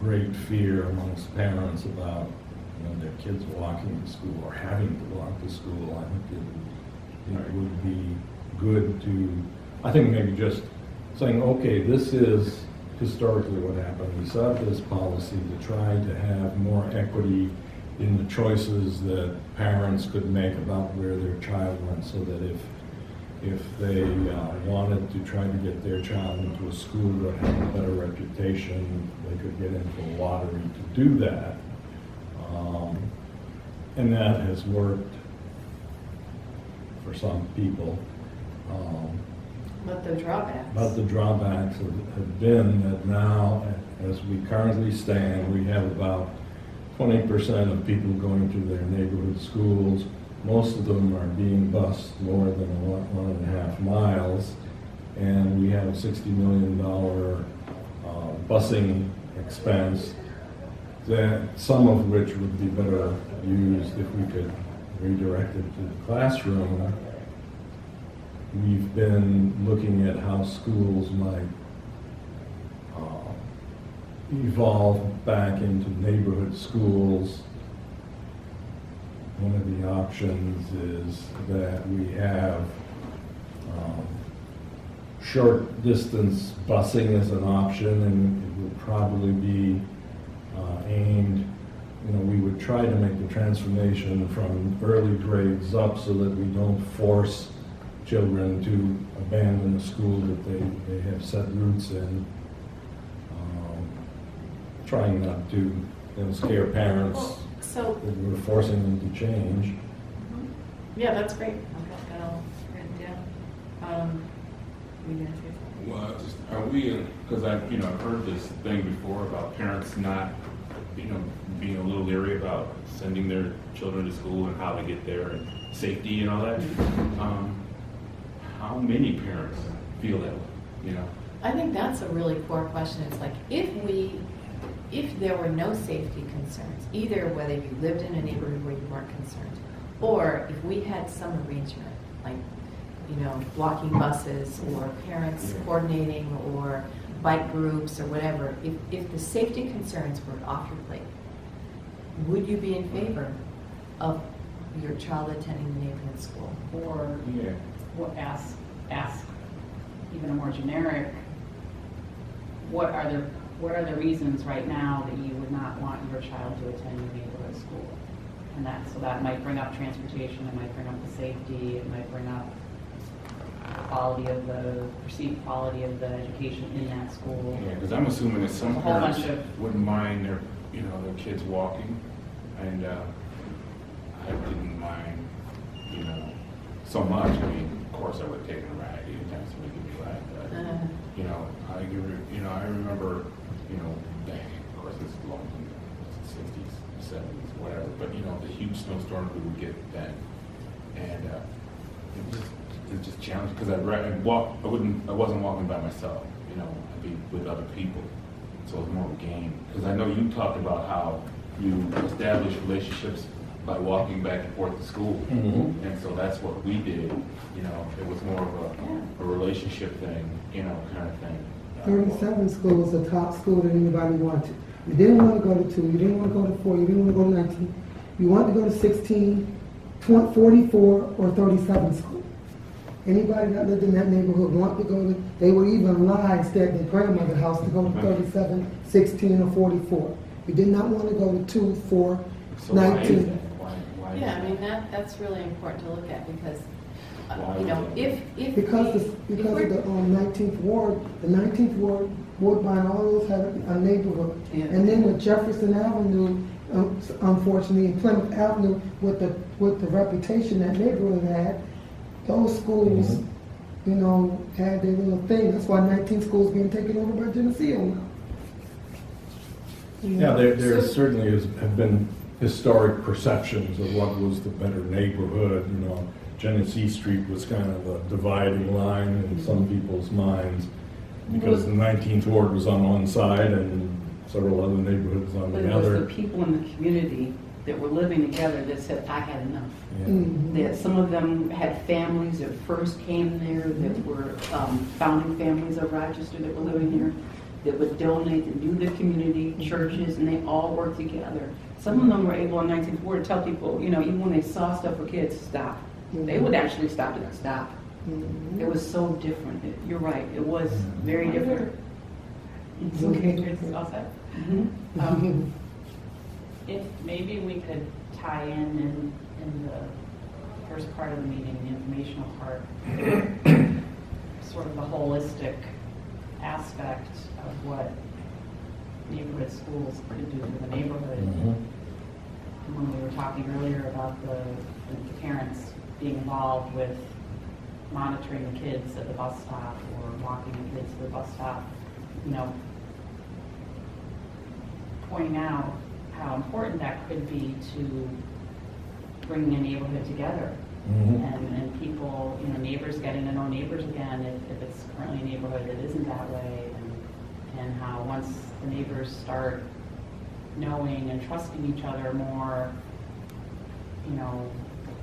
great fear amongst parents about their kids walking to school or having to walk to school. I think it would be good to, I think maybe just saying, okay, this is historically what happened. We set up this policy to try to have more equity in the choices that parents could make about where their child went, so that if they wanted to try to get their child into a school that had a better reputation, they could get into a lottery to do that. And that has worked for some people. But the drawbacks. But the drawbacks have been that now, as we currently stand, we have about 20% of people going to their neighborhood schools. Most of them are being bused more than 1.5 miles. And we have a $60 million busing expense, that some of which would be better used if we could redirect it to the classroom. We've been looking at how schools might evolve back into neighborhood schools. One of the options is that we have short distance busing as an option, and it would probably be aimed, we would try to make the transformation from early grades up so that we don't force children to abandon a school that they have set roots in. Trying not to scare parents So, that we're forcing them to change. yeah, that's great. I've got that all written down. Were you gonna say something? Well, just, are we, because I've heard this thing before about parents not, being a little leery about sending their children to school and how to get there and safety and all that. How many parents feel that way, I think that's a really core question. It's like, if there were no safety concerns, either whether you lived in a neighborhood where you weren't concerned, or if we had some arrangement, like, walking buses or parents coordinating or bike groups or whatever, if the safety concerns were off your plate, would you be in favor of your child attending the neighborhood school? Or Yeah. ask even a more generic, what are the reasons right now that you would not want your child to attend your neighborhood school? And that might bring up transportation, it might bring up the safety, it might bring up perceived quality of the education in that school. Yeah, because I'm assuming that some A whole parents bunch of- wouldn't mind their kids walking, and I didn't mind, so much. I mean, of course, I would have taken a ride anytime somebody gave me a ride, but I remember, of course, it's long, 60s, 70s, whatever, but the huge snowstorms we would get then, and it's just challenging because I wasn't walking by myself, I'd be with other people, so it was more of a game. Because I know you talked about how you establish relationships by walking back and forth to school, and so that's what we did. It was more of a relationship thing, kind of thing. 37 school was the top school that anybody wanted. You didn't want to go to 2, you didn't want to go to 4, you didn't want to go to 19. You wanted to go to 16, 20, 44, or 37 school. Anybody that lived in that neighborhood wanted to go to, they would even lie and stay at their grandmother's house to go to 37, 16, or 44. You did not want to go to 2, 4, So why is 19. that? Why is Yeah, that? that's really important to look at because, Why would that? if Because of the 19th Ward, the 19th Ward, Woodbine, all those had a neighborhood. Yeah. And then with Jefferson Avenue, unfortunately, and Plymouth Avenue, with the reputation that neighborhood had, those schools, had their little thing. That's why 19 schools being taken over by Geneseo now. Yeah, there certainly have been historic perceptions of what was the better neighborhood. Genesee Street was kind of a dividing line in some people's minds because the 19th Ward was on one side and several other neighborhoods on But the it was other. the people in the community that were living together that said, I had enough. Yeah. That some of them had families that first came there, that were founding families of Rochester that were living here, that would donate, that knew the community, churches, and they all worked together. Some of them were able in 19th Ward to tell people, even when they saw stuff for kids, stop. They would actually stop it and stop. It was so different. You're right, it was very different. Okay, all set? If maybe we could tie in the first part of the meeting, the informational part, sort of the holistic aspect of what neighborhood schools could do for the neighborhood. When we were talking earlier about the parents being involved with monitoring the kids at the bus stop or walking the kids to the bus stop, you know, pointing out how important that could be to bringing a neighborhood together. And people, you know, neighbors getting to know neighbors again if it's currently a neighborhood that isn't that way, and how once the neighbors start knowing and trusting each other more, you know,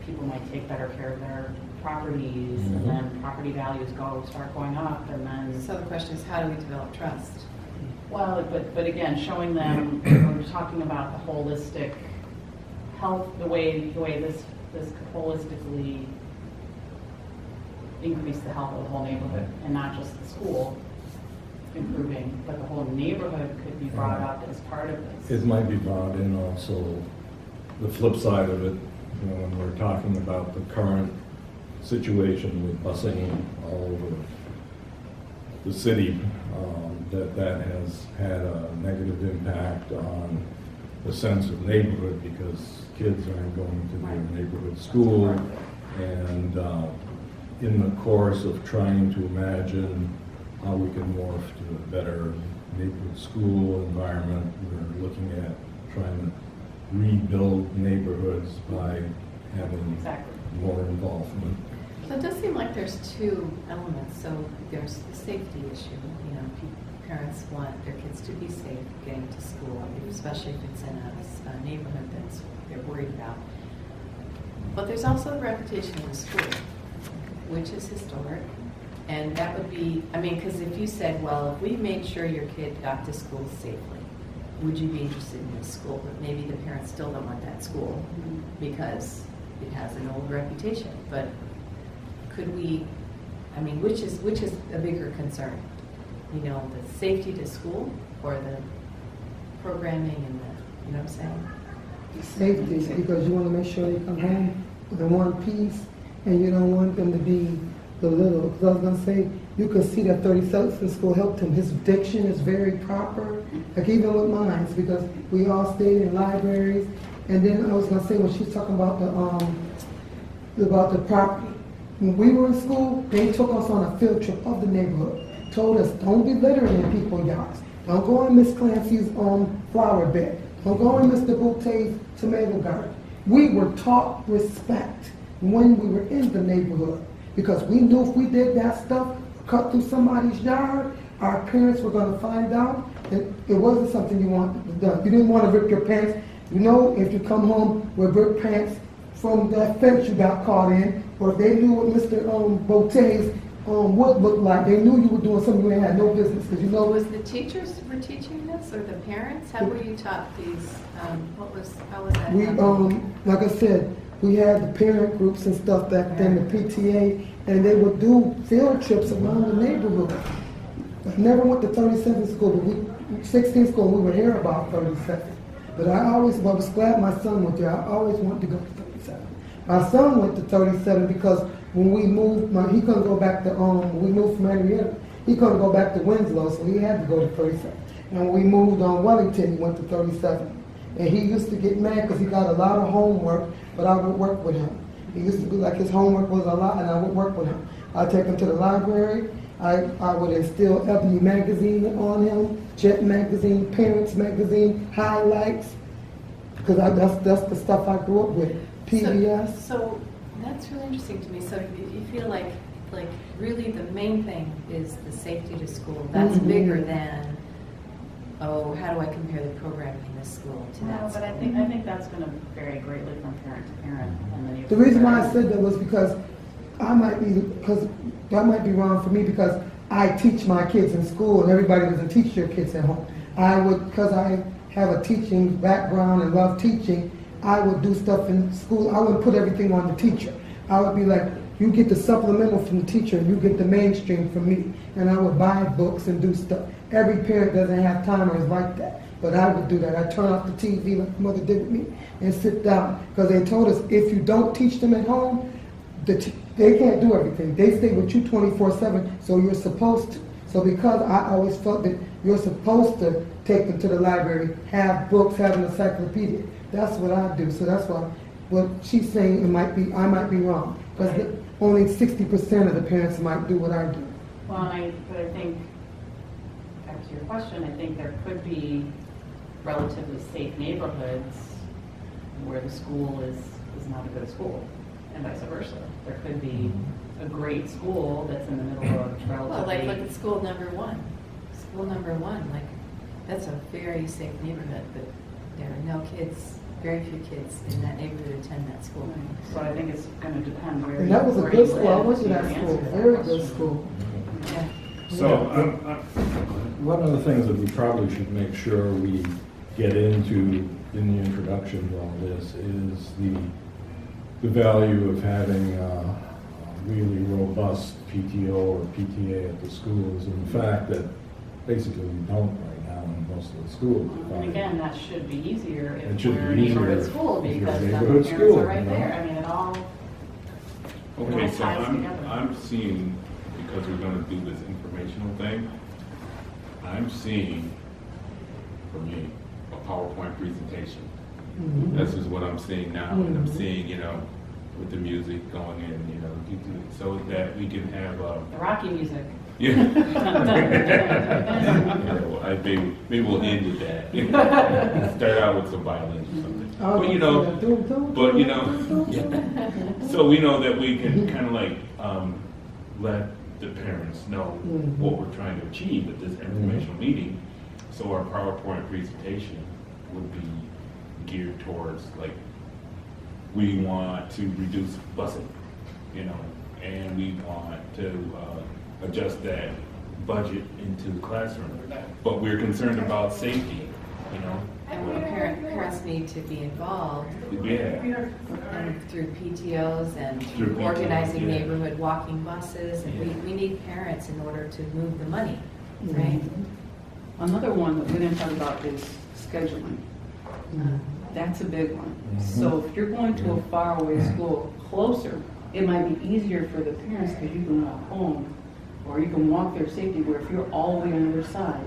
people might take better care of their properties, and then property values start going up, and then... So the question is, how do we develop trust? Well, but again, showing them, we're talking about the holistic health, the way this could holistically increase the health of the whole neighborhood, and not just the school improving, but the whole neighborhood could be brought up as part of this. It might be brought in also, the flip side of it, you know, when we're talking about the current situation with busing all over the city, that has had a negative impact on the sense of neighborhood, because kids aren't going to their neighborhood school, and in the course of trying to imagine how we can morph to a better neighborhood school environment, we're looking at trying to rebuild neighborhoods by having more involvement. So it does seem like there's two elements. So there's the safety issue. You know, parents want their kids to be safe getting to school, especially if it's in a neighborhood that's they're worried about. But there's also the reputation of the school, which is historic. And that would be, I mean, because if you said, well, if we made sure your kid got to school safely, would you be interested in this school? But maybe the parents still don't want that school because it has an old reputation. But could we, I mean, which is a bigger concern? You know, the safety to school or the programming and the, you know what I'm saying? Safety, because you want to make sure they come home with one piece, and you don't want them to be belittled. Because I was going to say, you could see that 37th school helped him. His diction is very proper, like even with mine, because we all stayed in libraries. And then I was going to say, when she's talking about the property, when we were in school, they took us on a field trip of the neighborhood, told us, don't be littering in people's yards. Don't go in Miss Clancy's flower bed. Don't go in Mr. Boute's tomato garden. We were taught respect when we were in the neighborhood, because we knew if we did that stuff, cut through somebody's yard, our parents were going to find out that it wasn't something you wanted to do. You didn't want to rip your pants. You know, if you come home with ripped pants from that fence you got caught in, or if they knew what Mr. Boute's wood looked like, they knew you were doing something you had no business. Because you know, was the teachers were teaching this, or the parents? How were you taught these? How was that? we happening? like I said, we had the parent groups and stuff back then, the PTA, and they would do field trips around the neighborhood. I never went to 37th school, but 16th school, we would hear about 37th. But I was glad my son went there. I always wanted to go to 37th. My son went to 37 because when we moved, he couldn't go back to, we moved from Henrietta, he couldn't go back to Winslow, so he had to go to 37. And when we moved on Wellington, he went to 37. And he used to get mad because he got a lot of homework, but I would work with him. He used to be like his homework was a lot, and I would work with him. I'd take him to the library. I would instill Ebony magazine on him, Jet magazine, Parents magazine, highlights, because that's the stuff I grew up with. PBS. So that's really interesting to me. So you feel like really the main thing is the safety to school. That's bigger than, oh, how do I compare the programming in this school to that But school? I think that's going to vary greatly from parent to parent. And then The reason why I said that was because that might be wrong for me, because I teach my kids in school and everybody doesn't teach their kids at home. Because I have a teaching background and love teaching, I would do stuff in school. I wouldn't put everything on the teacher. I would be like, you get the supplemental from the teacher and you get the mainstream from me. And I would buy books and do stuff. Every parent doesn't have time or is like that. But I would do that. I turn off the TV like mother did with me and sit down. Because they told us if you don't teach them at home, they can't do everything. They stay with you 24/7, so you're supposed to. So because I always felt that you're supposed to take them to the library, have books, have an encyclopedia. That's what I do. So that's why what she's saying, I might be wrong. Because only 60% of the parents might do what I do. Well, but I think, back to your question, I think there could be relatively safe neighborhoods where the school is not a good school, and vice versa. There could be a great school that's in the middle of relatively... Well, like look at school number one. School number one, like, that's a very safe neighborhood, but there are no kids, very few kids in that neighborhood attend that school. So I think it's going to depend where And that was a where good you school. I live went to that answer school. that Very question. good school. Yeah. So, one of the things that we probably should make sure we get into in the introduction to all this is the value of having a really robust PTO or PTA at the schools, and the fact that basically we don't right now in most of the schools. And again, that should be easier It if should we're a be easier neighborhood school if you're because a then the neighborhood parents school, are right you know? there. I mean, it all Okay, so ties together. I'm seeing, because we're gonna do this informational thing, I'm seeing, for me, a PowerPoint presentation. This is what I'm seeing now, and I'm seeing, with the music going in, so that we can have the Rocky music. yeah. Maybe we'll end with that. Start out with some violins or something. So we know that we can kind of like let the parents know what we're trying to achieve at this informational meeting. So our PowerPoint presentation would be geared towards like, we want to reduce busing, and we want to adjust that budget into the classroom. But we're concerned about safety, Parents need to be involved Yeah. and through PTOs and Through PTOs, organizing yeah. neighborhood walking buses. And Yeah. we need parents in order to move the money, right? Another one that we didn't talk about is scheduling. That's a big one. So if you're going to a faraway school closer, it might be easier for the parents because you can walk home or you can walk there safely, where if you're all the way on the other side,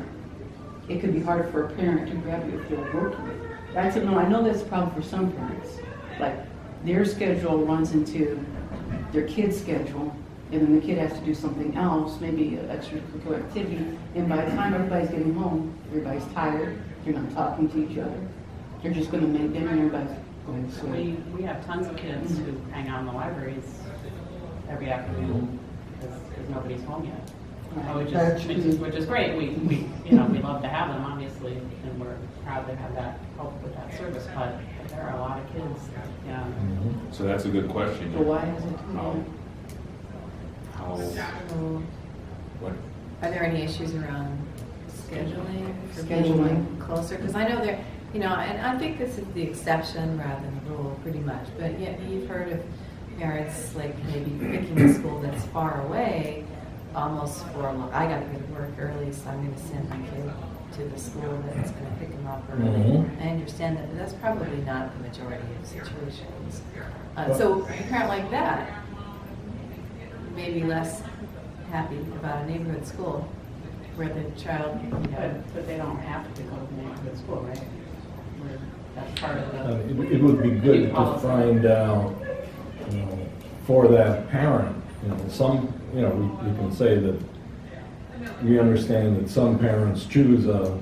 it could be hard for a parent to grab you if they're working. I know that's a problem for some parents. Like their schedule runs into their kid's schedule, and then the kid has to do something else, maybe an extracurricular activity, and by the time everybody's getting home, everybody's tired, you're not talking to each other. They're just going to make dinner and everybody's going to sleep. We have tons of kids who hang out in the libraries every afternoon because nobody's home yet. Which is great. We love to have them, obviously, and we're proud to have that help with that service. But there are a lot of kids. Yeah. So that's a good question. So why is it? How, So, what? are there any issues around scheduling for being Scheduling. closer? Because I know there, and I think this is the exception rather than the rule, pretty much. But yet you've heard of parents like maybe picking a school that's far away, almost for I got to go to work early, so I'm going to send my kid to the school that's going to pick them up early. I understand that, but that's probably not the majority of situations. So a parent like that may be less happy about a neighborhood school where the child, But they don't have to go to neighborhood school, right? That's part of the. It would be good to find out, for that parent, we can say that we understand that some parents choose a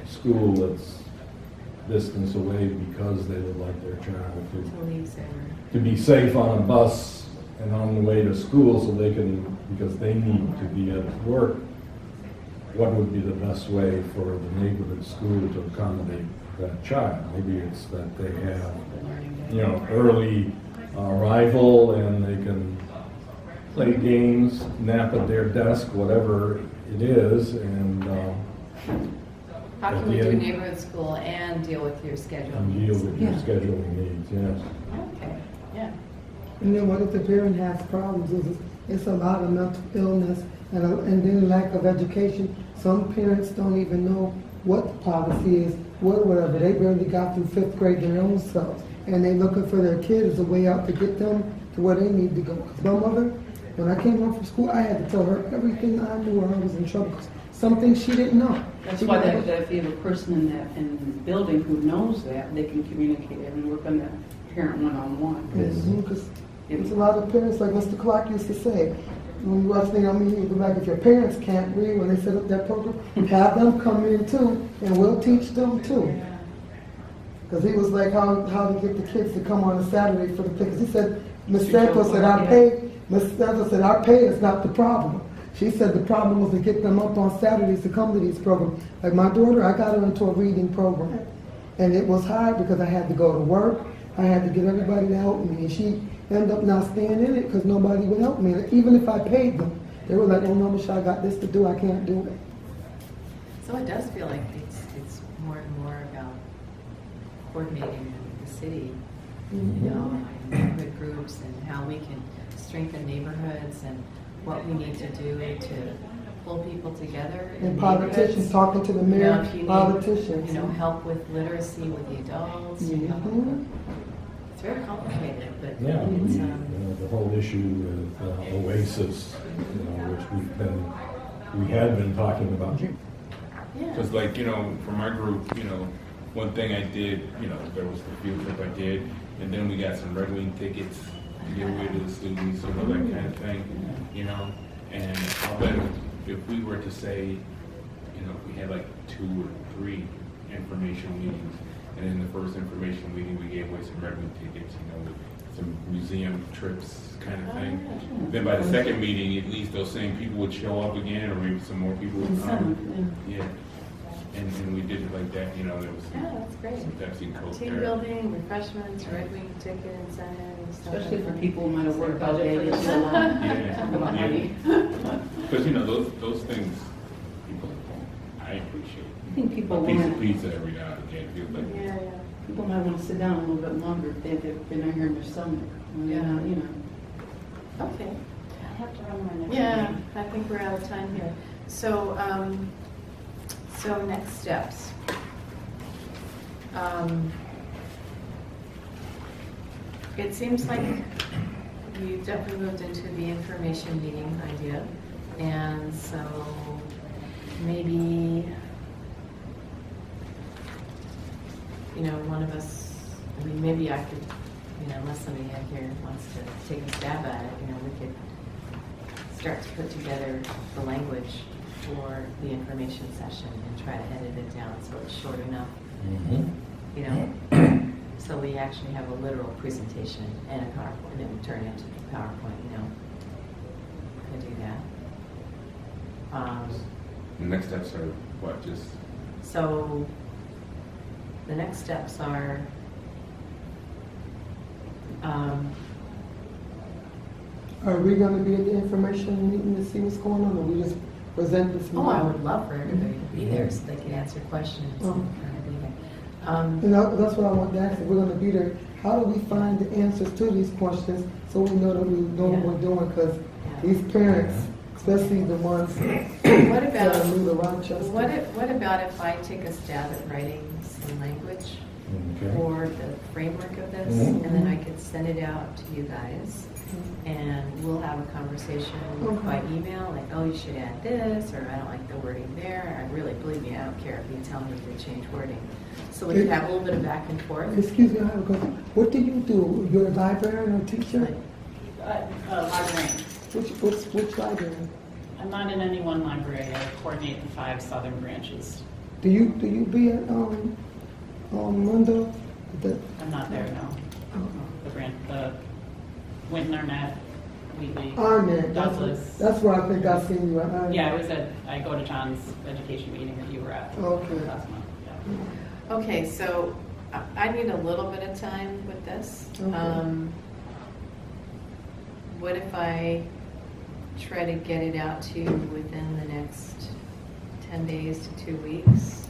school that's distance away because they would like their child to be safe on a bus and on the way to school, so because they need to be at work. What would be the best way for the neighborhood school to accommodate that child? Maybe it's that they have, early arrival and they can play games, nap at their desk, whatever it is, and how can we do neighborhood school and deal with your schedule deal needs? with your scheduling needs, yes. Okay, yeah. And then what if the parent has problems? It's a lot of mental illness and then lack of education. Some parents don't even know what the policy is, whatever. They barely got through 5th grade their own selves. And they looking for their kid as a way out to get them to where they need to go. 'Cause my mother, when I came home from school, I had to tell her everything I knew or I was in trouble. 'Cause some things she didn't know. That's She why didn't that if you have a person in the building who knows that, they can communicate it and work on that parent one-on-one. Because it's a lot of parents, like Mr. Clark used to say, when you watch things, I mean, you go back, if your parents can't read when they set up that program, have them come in too, and we'll teach them too. Because he was like, how to get the kids to come on a Saturday for the because he said, Miss Santos said, our pay is not the problem. She said the problem was to get them up on Saturdays to come to these programs. Like my daughter, I got her into a reading program. And it was hard because I had to go to work. I had to get everybody to help me. And she ended up not staying in it because nobody would help me. Even if I paid them, they were like, oh no, Michelle, I got this to do. I can't do it. So it does feel like it's more and more about coordinating with the city, you know, and neighborhood groups and how we can strengthen neighborhoods and what we need to do to pull people together. And politicians, talking to the You know, mayor, if you need, politicians. you know, help with literacy with the adults. You know, it's very complicated, but Yeah, it's, the whole issue with Oasis, you know, which we had been talking about. yeah. Because like, you know, for my group, you know, one thing I did, you know, there was the field trip I did, and then we got some Red Wing tickets to give away to the students, you know, that kind of thing, you know. And I'll bet if we were to say, you know, if we had like 2 or 3 informational meetings, and in the first informational meeting we gave away some Red Wing tickets, you know, some museum trips kind of thing. Then by the second meeting, at least those same people would show up again, or maybe some more people would come. Yeah. And we did it like that, you know, there was That's great. some Pepsi and Coke Team there. building, refreshments, Red Wing ticket incentive, and stuff. Especially like for that. people who might have worked all day. Budget for So long. Yeah, Talk about money. Because, you know, those things, people, I appreciate. I think people A piece of want- pizza every now and again, feels like. Yeah, yeah. People might want to sit down a little bit longer if they're not here in their stomach. Yeah. You know. Okay. I have to run my next Yeah, meeting. I think we're out of time here. So, so next steps. It seems like we definitely moved into the information meeting idea, and so maybe, you know, one of us, I mean, maybe I could, you know, unless somebody out here wants to take a stab at it, you know, we could start to put together the language for the information session and try to edit it down so it's short enough, you know, so we actually have a literal presentation and a PowerPoint, and it would turn into a PowerPoint, you know, could do that. The next steps are what, just, So the next steps are, Are we gonna be at the information meeting to see what's going on, or we just present this? oh, I would love for everybody to be there so they can answer questions. Oh. And And that's what I want to ask, if we're gonna be there, how do we find the answers to these questions so we know that we know what we're doing? Because these parents, especially the ones What that are about, new to Rochester. what about if I take a stab at writing some language Okay. for the framework of this, Mhm. and then I could send it out to you guys, and we'll have a conversation by email, like, oh, you should add this, or I don't like the wording there. I really, believe me, I don't care if you tell me to change wording. So we could have a little bit of back and forth. Excuse me, I have a question. What do you do? You're a librarian or teacher? Librarian. Which librarian? I'm not in any one library. I coordinate the 5 southern branches. Do you be at Mundo? I'm not there now. The Winton, Arnett, Wheatley, Arnett, Douglas. that's where I think I've seen you at Arnett. Yeah, I go to John's education meeting that you were at Okay. last month. Yeah. Okay, so I need a little bit of time with this. Okay. What if I try to get it out to you within the next 10 days to 2 weeks?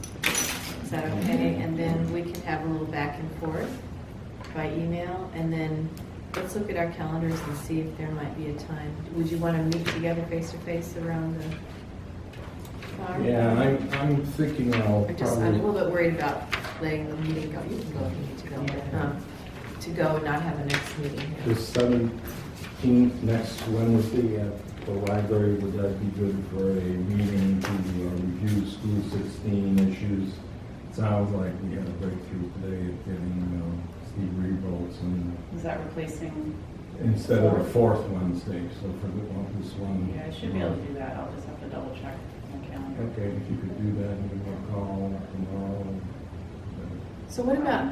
Is that okay? And then we can have a little back and forth by email, and then let's look at our calendars and see if there might be a time. Would you want to meet together face to face around the Yeah, I'm thinking I'll I'm a probably, little bit worried about letting the meeting go. You can go if you need to go, but, to go and not have a next meeting the here. 17th, next Wednesday at the library, would that be good for a meeting to review school 16 issues? Sounds like we had a breakthrough today of getting Steve Revolts and Is that replacing? instead of the fourth Wednesday, so for this one. Yeah, I should be able to do that. I'll just have to double check my calendar. Okay, if you could do that, and give me a call tomorrow. So what about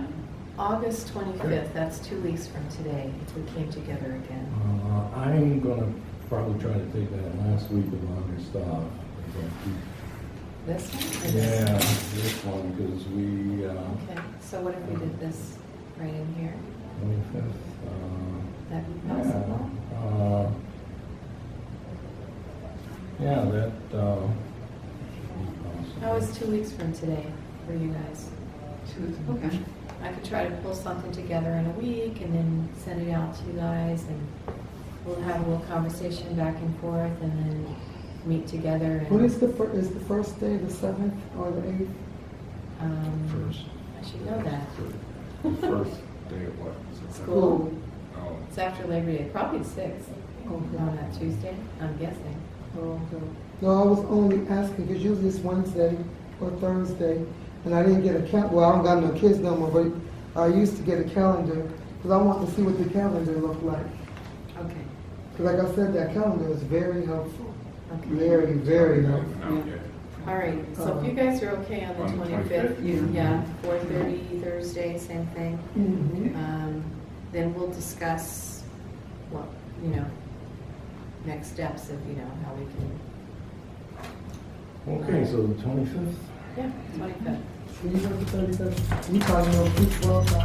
August 25th? That's 2 weeks from today, if we came together again. I'm gonna probably try to take that last week of August off. This one? Or this? Yeah, this one, because we, Okay, so what if we did this right in here? 25th, That be possible? yeah, that, How is 2 weeks from today for you guys? Okay. I could try to pull something together in a week and then send it out to you guys, and we'll have a little conversation back and forth and then meet together. And, What is the first day, the 7th or the 8th? First. I should know that. First day of what? School. Oh, It's after Labor Day, probably the 6th Okay. on that Tuesday, I'm guessing. Oh, okay. No, I was only asking, because usually it's Wednesday or Thursday, and I didn't get a well, I don't got no kids no more, but I used to get a calendar, because I want to see what the calendar looked like. Okay. Because like I said, that calendar is very helpful. Okay. Very, very helpful. no, yeah. All right, so if you guys are okay on the On the 25th, 25th? yeah, 4:30 Thursday, same thing. Mhm. Then we'll discuss what, next steps of, how we can, Okay, so the 25th? yeah, 25th. So you got the 35th? We probably know 212.